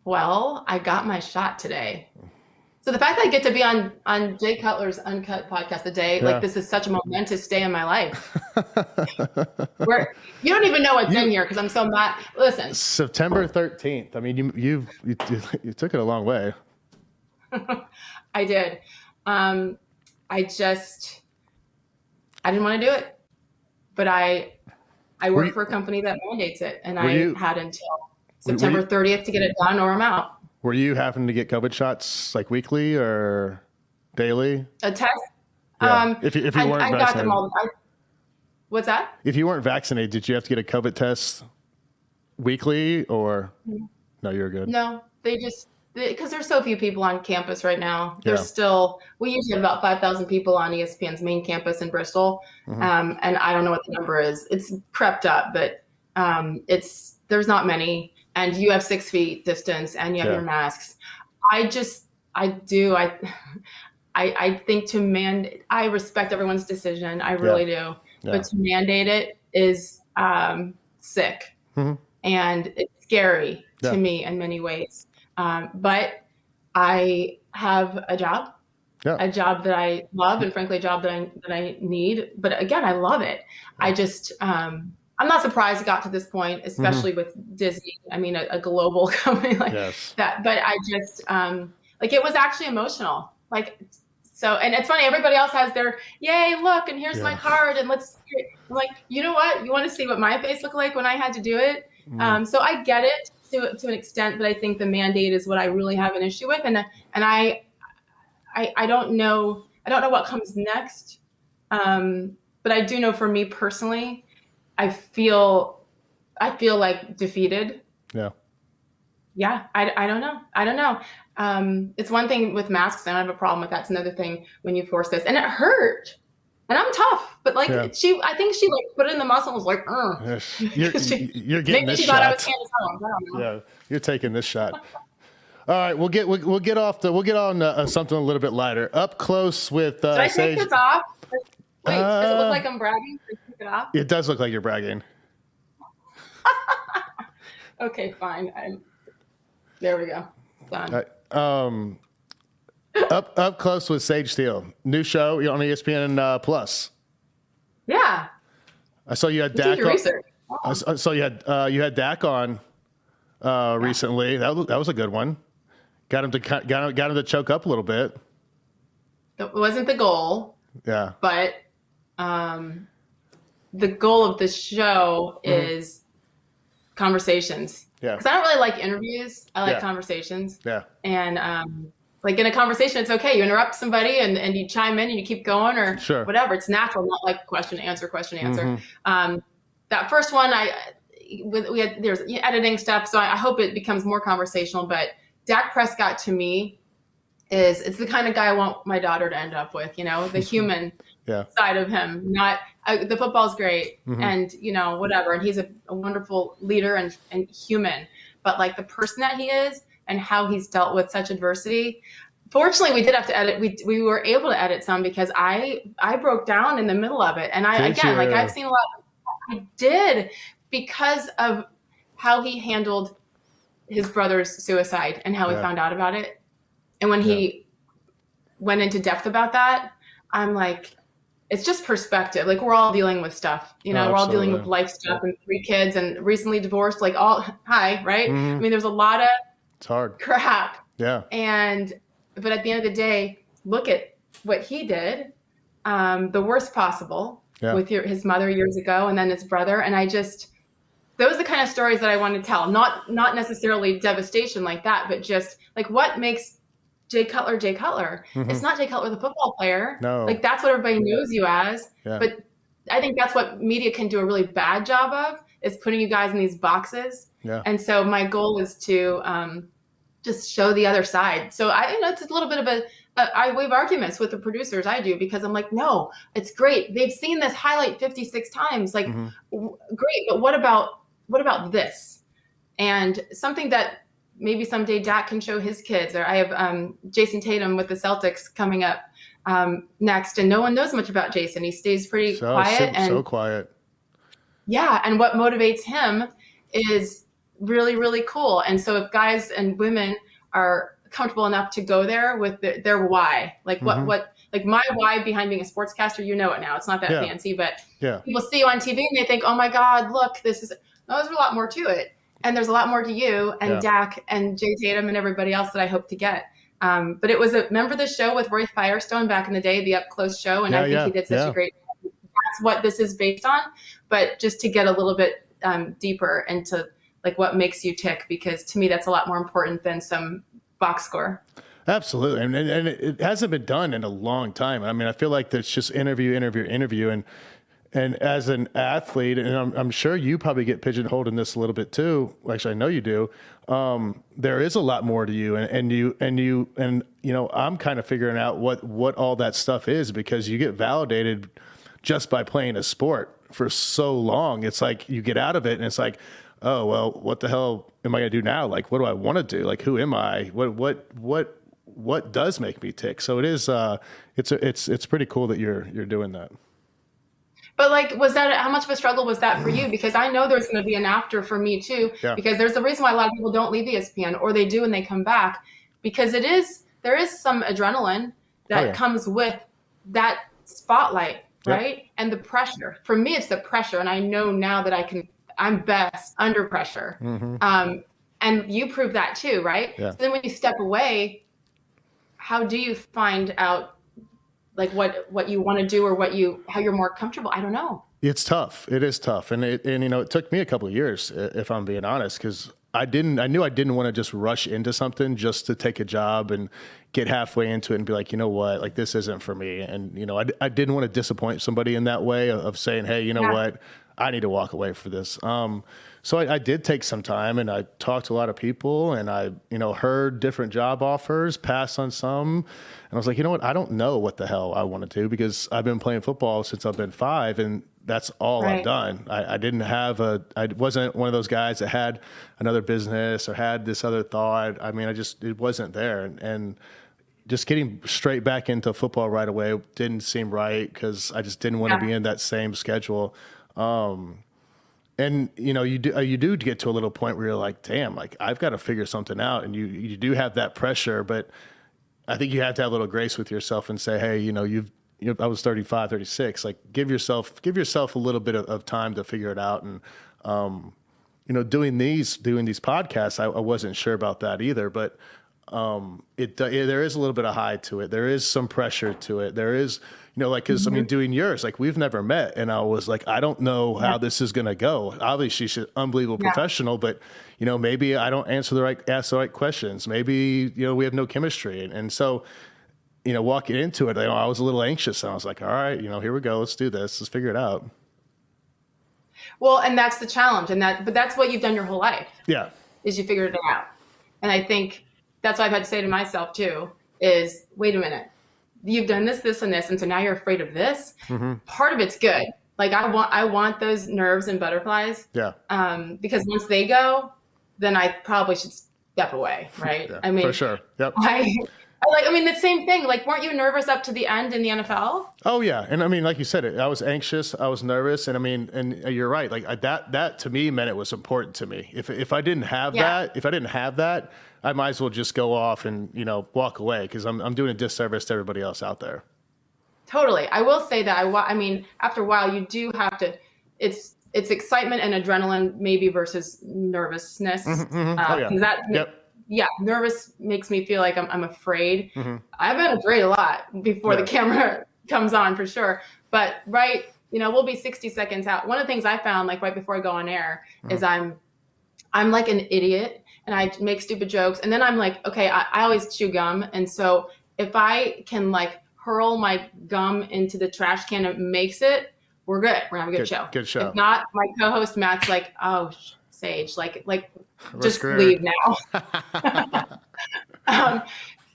Well, I got my shot today. So the fact that I get to be on Jay Cutler's Uncut podcast today, like this is such a momentous day in my life. Where you don't even know what's in here because I'm so mad. Listen, September 13th. I mean, you took it a long way. I did. I didn't want to do it, but I work for a company that mandates it, and I had until September 30th to get it done, or I'm out. Were you having to get COVID shots like weekly or daily? A test? Yeah. If you weren't vaccinated. I got them all. What's that? If you weren't vaccinated, did you have to get a COVID test weekly or? No, you're good. No, because there's so few people on campus right now. There's still, we usually have about 5,000 people on ESPN's main campus in Bristol. And I don't know what the number is. It's crept up, but there's not many. And you have 6 feet distance and you have your masks. I think I respect everyone's decision. I really do. Yeah. But to mandate it is sick. And it's scary to me in many ways. But I have a job that I love, and frankly, a job that I need. But again, I love it. I just, I'm not surprised it got to this point, especially with Disney. I mean, a global company like that. But I just, it was actually emotional. And it's funny, everybody else has their, yay, look, and here's my card, and let's, I'm like, you know what? You want to see what my face looked like when I had to do it? So I get it to an extent, but I think the mandate is what I really have an issue with. And I don't know what comes next. But I do know for me personally, I feel like defeated. Yeah. Yeah, I don't know. I don't know. It's one thing with masks. I don't have a problem with that. It's another thing when you force this, and it hurt. And I'm tough, but like Yeah. I think she like put it in the muscle and was like, Yes. You're getting maybe this she thought I was shot. Candace Owens. I don't know. Yeah, you're taking this shot. All right, we'll get on something a little bit lighter. Up close with Should I Sage. take this off? Wait, does it look like I'm bragging? Should I take it off? It does look like you're bragging. Okay, fine. There we go. Done. Up close with Sage Steele. New show on ESPN Plus. Yeah. I saw you had You Dak. did your research. I saw you had Dak on recently. That was a good one. Got him to choke up a little bit. That wasn't the goal. Yeah. But the goal of the show is conversations. Yeah. Because I don't really like interviews. I like conversations. Yeah. And like in a conversation, it's okay. You interrupt somebody and you chime in and you keep going or whatever. It's natural, not like question, answer. That first one, there's editing stuff. So I hope it becomes more conversational. But Dak Prescott to me it's the kind of guy I want my daughter to end up with, the human side of him, not the football's great and, whatever. And he's a wonderful leader and human, but like the person that he is and how he's dealt with such adversity. Fortunately, we did have to edit. We were able to edit some because I broke down in the middle of it. And I've seen a lot. I did because of how he handled his brother's suicide and how he found out about it. And when he went into depth about that, I'm like, it's just perspective. Like we're all dealing with stuff, we're all dealing with life stuff and 3 kids and recently divorced, like right? I mean, there's a lot of it's hard crap. Yeah. But at the end of the day, look at what he did, the worst possible with his mother years ago and then his brother. And those are the kind of stories that I want to tell. Not necessarily devastation like that, but just like what makes Jay Cutler. It's not Jay Cutler, the football player. No. Like that's what everybody knows you as. Yeah. But I think that's what media can do a really bad job of is putting you guys in these boxes. Yeah. And so my goal is to just show the other side. So it's a little bit of I wave arguments with the producers. I do because I'm like, no, it's great. They've seen this highlight 56 times. Like, great. But what about this? And something that maybe someday Dak can show his kids. Or I have Jason Tatum with the Celtics coming up next, and no one knows much about Jason. He stays pretty quiet. So quiet. Yeah, and what motivates him is really, really cool. And so if guys and women are comfortable enough to go there with their why, like what like my why behind being a sportscaster, it now. It's not that fancy, but people see you on TV and they think, oh my God, look, there's a lot more to it. And there's a lot more to you and Dak and Jay Tatum and everybody else that I hope to get. But it was remember the show with Roy Firestone back in the day, the Up Close show? And I think he did such a great job. That's what this is based on. But just to get a little bit deeper into like what makes you tick, because to me, that's a lot more important than some box score. Absolutely. And it hasn't been done in a long time. I mean, I feel like there's just interview. And as an athlete, and I'm sure you probably get pigeonholed in this a little bit too. Actually, I know you do. There is a lot more to you, and I'm kind of figuring out what all that stuff is, because you get validated just by playing a sport for so long. It's like you get out of it, and it's like, oh well, what the hell am I gonna do now? Like, what do I want to do? Like, who am I? What does make me tick? So it is. It's pretty cool that you're doing that. But like, how much of a struggle was that for you? Because I know there's going to be an after for me too, because there's a reason why a lot of people don't leave ESPN, or they do and they come back, because there is some adrenaline that comes with that spotlight, right? And the pressure. For me, it's the pressure. And I know now that I'm best under pressure. And you prove that too, right? Yeah. So then when you step away, how do you find out like what you want to do, or how you're more comfortable? I don't know. It's tough. It is tough. And it took me a couple of years, if I'm being honest, because I knew I didn't want to just rush into something just to take a job and get halfway into it and be like, you know what, like this isn't for me. And, I didn't want to disappoint somebody in that way of saying, hey, what, I need to walk away for this. So I did take some time, and I talked to a lot of people, and I, heard different job offers, passed on some. And I was like, you know what? I don't know what the hell I want to do, because I've been playing football since I've been 5, and that's all I've done. I wasn't one of those guys that had another business or had this other thought. I mean, it wasn't there. And just getting straight back into football right away didn't seem right, because I just didn't want to be in that same schedule. And you do get to a little point where you're like, damn, like I've got to figure something out. And you do have that pressure, but I think you have to have a little grace with yourself and say, hey, I was 35, 36, like give yourself a little bit of time to figure it out. And, doing these podcasts, I wasn't sure about that either, but there is a little bit of high to it. There is some pressure to it. There is, because doing yours, like we've never met, and I was like, I don't know how this is going to go. Obviously, she's an unbelievable professional, but maybe I don't ask the right questions. Maybe we have no chemistry, and so walking into it, I was a little anxious, and I was like, all right, here we go, let's do this, let's figure it out. Well, and that's the challenge, but that's what you've done your whole life. Yeah, is you figured it out, and I think that's what I've had to say to myself too, is wait a minute, you've done this, this, and this, and so now you're afraid of this. Mm-hmm. Part of it's good. Like I want those nerves and butterflies. Yeah. Because once they go, then I probably should step away, right? Yeah, I mean, for sure. Yep. The same thing. Like, weren't you nervous up to the end in the NFL? Oh yeah, and I mean, like you said, I was anxious, I was nervous, and I mean, and you're right. Like that to me meant it was important to me. If I didn't have that, I might as well just go off and walk away, because I'm doing a disservice to everybody else out there. Totally. I will say that after a while, you do have to. It's excitement and adrenaline maybe versus nervousness. Nervous makes me feel like I'm afraid. Mm-hmm. I've been afraid a lot before the camera comes on, for sure. But we'll be 60 seconds out. One of the things I found, like right before I go on air, is I'm like an idiot, and I make stupid jokes. And then I'm like, okay, I always chew gum. And so if I can like hurl my gum into the trash can and it makes it, we're good. We're gonna have a good show. Good show. If not, my co-host Matt's like, oh, Sage, like just leave now.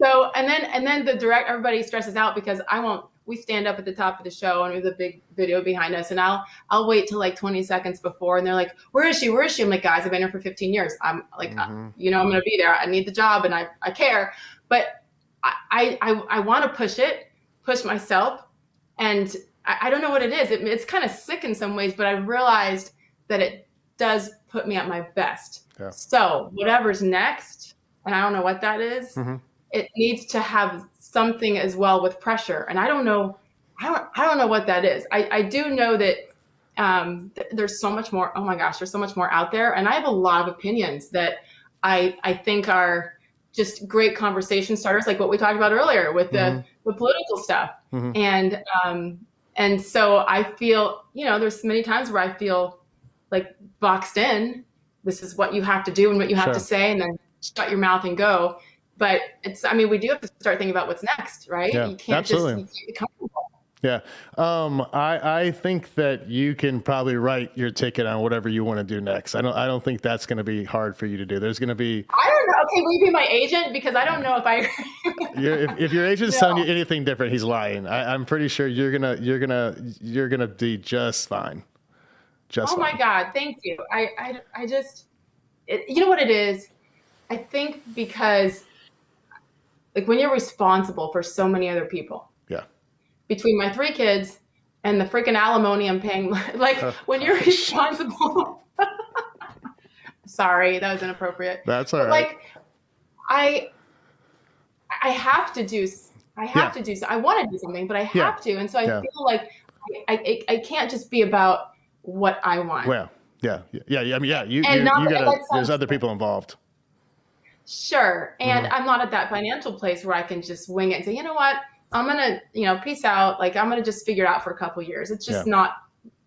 So and then everybody stresses out because we stand up at the top of the show and we have a big video behind us, and I'll wait till like 20 seconds before, and they're like, where is she? I'm like, guys, I've been here for 15 years. I'm like, I'm going to be there. I need the job and I care, but I want to push myself. And I don't know what it is. It's kind of sick in some ways, but I realized that it does put me at my best. Yeah. So whatever's next, and I don't know what that is, it needs to have something as well with pressure. And I don't know what that is. I do know that there's so much more. Oh my gosh, there's so much more out there. And I have a lot of opinions that I think are just great conversation starters, like what we talked about earlier with the political stuff. And so I feel, there's many times where I feel like boxed in. This is what you have to do and what you have to say, and then shut your mouth and go. But we do have to start thinking about what's next, right? Yeah, you can't absolutely. just be comfortable. Yeah. I think that you can probably write your ticket on whatever you want to do next. I don't think that's going to be hard for you to do. There's going to be. I don't know. Okay, will you be my agent? Because I don't know if I. if your agent's telling you anything different, he's lying. I'm pretty sure you're gonna be just fine. Just. Oh fine. My God! Thank you. I just, you know what it is? I think because, like, when you're responsible for so many other people. Yeah. Between my 3 kids and the freaking alimony I'm paying, like when you're responsible. Sorry, that was inappropriate. That's all right. Like, I have to do. I want to do something, but I have to, and so I feel like I can't just be about what I want. Well, yeah. I mean, you gotta. There's other people involved. Sure, and I'm not at that financial place where I can just wing it and say, you know what, I'm gonna, peace out. Like, I'm gonna just figure it out for a couple of years. It's just not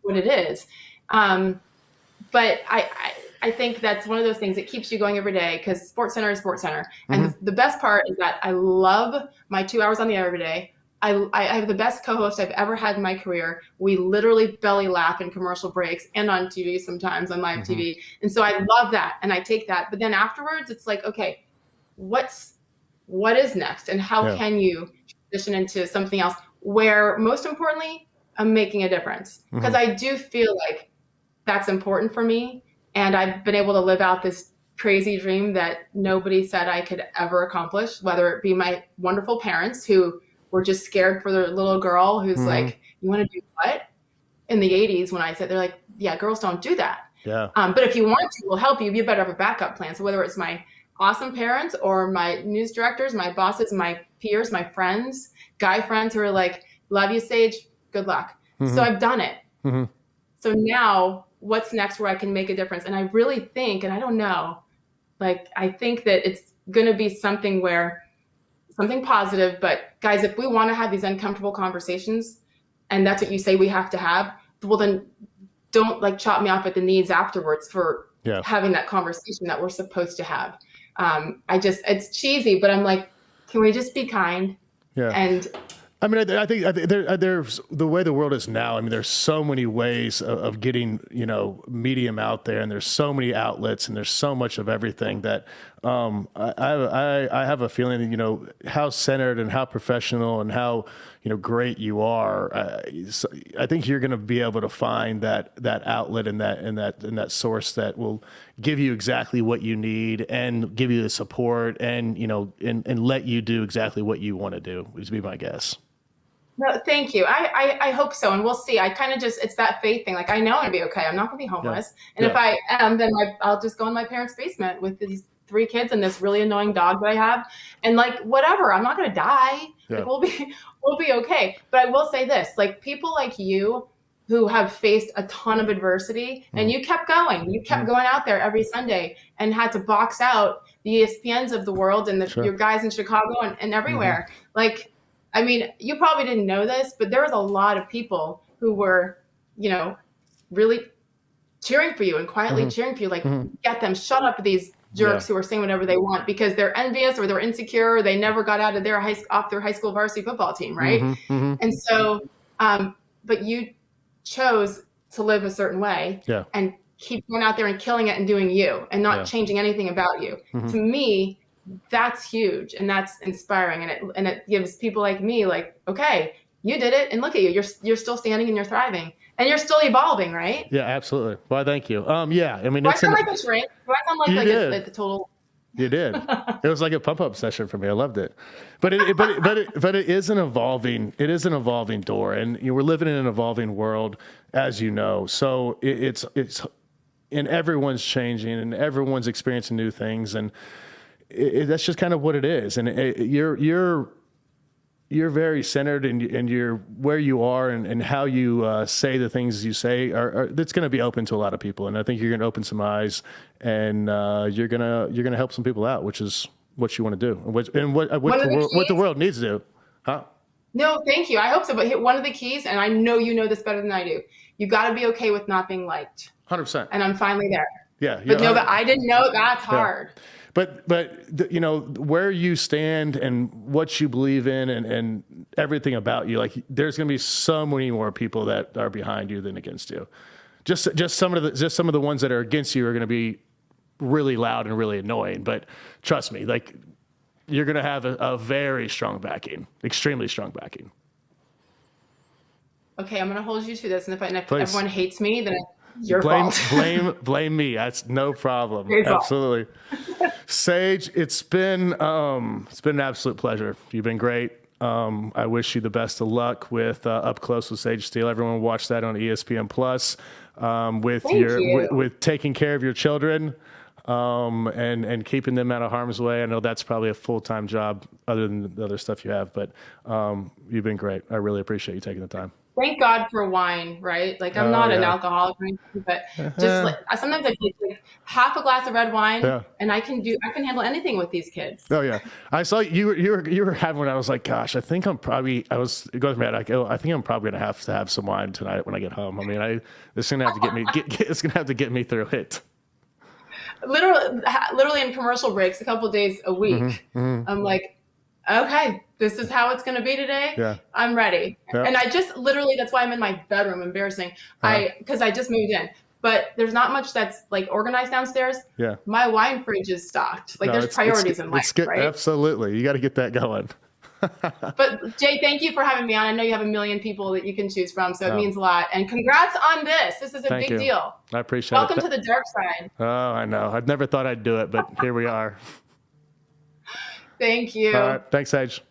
what it is. But I think that's one of those things that keeps you going every day, because SportsCenter is SportsCenter. And the best part is that I love my 2 hours on the air every day. I have the best co-host I've ever had in my career. We literally belly laugh in commercial breaks and on TV sometimes, on live TV. And so I love that, and I take that. But then afterwards, it's like, okay, what is next, and how can you transition into something else where, most importantly, I'm making a difference? Because I do feel like that's important for me, and I've been able to live out this crazy dream that nobody said I could ever accomplish, whether it be my wonderful parents who were just scared for their little girl who's like, you want to do what? In the 80s, when I said, they're like, yeah, girls don't do that. Yeah. But if you want to, we'll help you. You better have a backup plan. So whether it's my awesome parents or my news directors, my bosses, my peers, my friends, guy friends who are like, love you, Sage, good luck. So I've done it. So now what's next where I can make a difference? And I really think, and I don't know, like, I think that it's going to be something positive. But guys, if we want to have these uncomfortable conversations, and that's what you say we have to have, well, then don't like chop me off at the knees afterwards for having that conversation that we're supposed to have. It's cheesy, but I'm like, can we just be kind? Yeah. And I mean, I think there's the way the world is now. I mean, there's so many ways of getting, medium out there, and there's so many outlets, and there's so much of everything that I have a feeling that, how centered and how professional and how, great you are. I think you're going to be able to find that outlet and that source that will give you exactly what you need and give you the support and, and let you do exactly what you want to do, would be my guess. No, thank you. I hope so. And we'll see. I kind of it's that faith thing. Like, I know I'm going to be okay. I'm not going to be homeless. And if I am, then I'll just go in my parents' basement with these 3 kids and this really annoying dog that I have. And like, whatever, I'm not going to die. Yeah. Like, we'll be okay. But I will say this, like, people like you who have faced a ton of adversity and you kept going. You kept going out there every Sunday and had to box out the ESPNs of the world and your guys in Chicago and everywhere. Like, I mean, you probably didn't know this, but there was a lot of people who were, really cheering for you and quietly cheering for you. Like, get them, shut up, these jerks who are saying whatever they want because they're envious or they're insecure. Or they never got out of their off their high school varsity football team, right? And so, but you chose to live a certain way and keep going out there and killing it and doing you and not changing anything about you. To me, that's huge and that's inspiring, and it gives people like me, like, okay, you did it and look at you, you're still standing and you're thriving and you're still evolving, right? Yeah, absolutely. Well, thank you. I mean, do I sound like a shrink? Do I sound like a total? You did. It was like a pump up session for me. I loved it. But it is an evolving door, and we're living in an evolving world, as you know. So it's and everyone's changing and everyone's experiencing new things, and that's just kind of what it is. And you're very centered, and you're where you are, and how you say the things you say that's going to be open to a lot of people. And I think you're going to open some eyes, and you're gonna help some people out, which is what you want to do, and what the world needs to do, huh? No, thank you. I hope so. But one of the keys, and I know you know this better than I do, you got to be okay with not being liked. 100%. And I'm finally there. Yeah. But no, but I didn't know that's hard. But where you stand and what you believe in and everything about you, like, there's going to be so many more people that are behind you than against you. Just some of the ones that are against you are going to be really loud and really annoying. But trust me, like, you're going to have a very strong backing, extremely strong backing. Okay, I'm going to hold you to this, and if everyone hates me, then it's your fault. Blame me. That's no problem. Absolutely. Sage, it's been an absolute pleasure. You've been great. I wish you the best of luck with Up Close with Sage Steele. Everyone watch that on ESPN Plus. With taking care of your children, and keeping them out of harm's way. I know that's probably a full-time job other than the other stuff you have, but you've been great. I really appreciate you taking the time. Thank God for wine, right? Like, I'm not an alcoholic, but just like, sometimes I take like half a glass of red wine, and I can handle anything with these kids. Oh yeah, I saw you were having one. I was like, gosh, I think I'm probably gonna have to have some wine tonight when I get home. I mean, it's gonna have to get me through it. Literally in commercial breaks, a couple of days a week, I'm like, Okay, this is how it's going to be today. Yeah. I'm ready. Yep. And I just literally, that's why I'm in my bedroom, embarrassing. Because I just moved in. But there's not much that's like organized downstairs. Yeah. My wine fridge is stocked. Like, No, there's priorities in life, right? Absolutely. You got to get that going. But Jay, thank you for having me on. I know you have a million people that you can choose from, so it means a lot. And congrats on this. This is a big deal. I appreciate it. Welcome to the dark side. Oh, I know. I'd never thought I'd do it, but here we are. Thank you. All right. Thanks, Sage.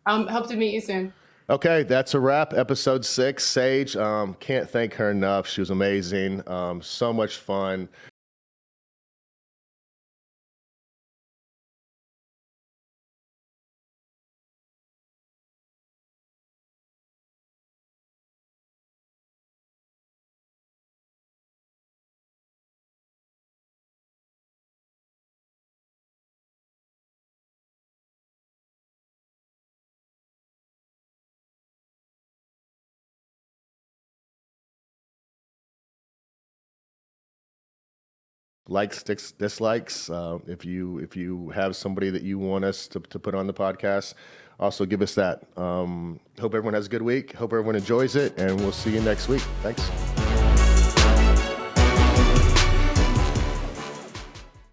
Hope to meet you soon. Okay, that's a wrap. Episode 6, Sage. Can't thank her enough. She was amazing. So much fun. Likes, dislikes. If you have somebody that you want us to put on the podcast, also give us that. Hope everyone has a good week. Hope everyone enjoys it, and we'll see you next week. Thanks.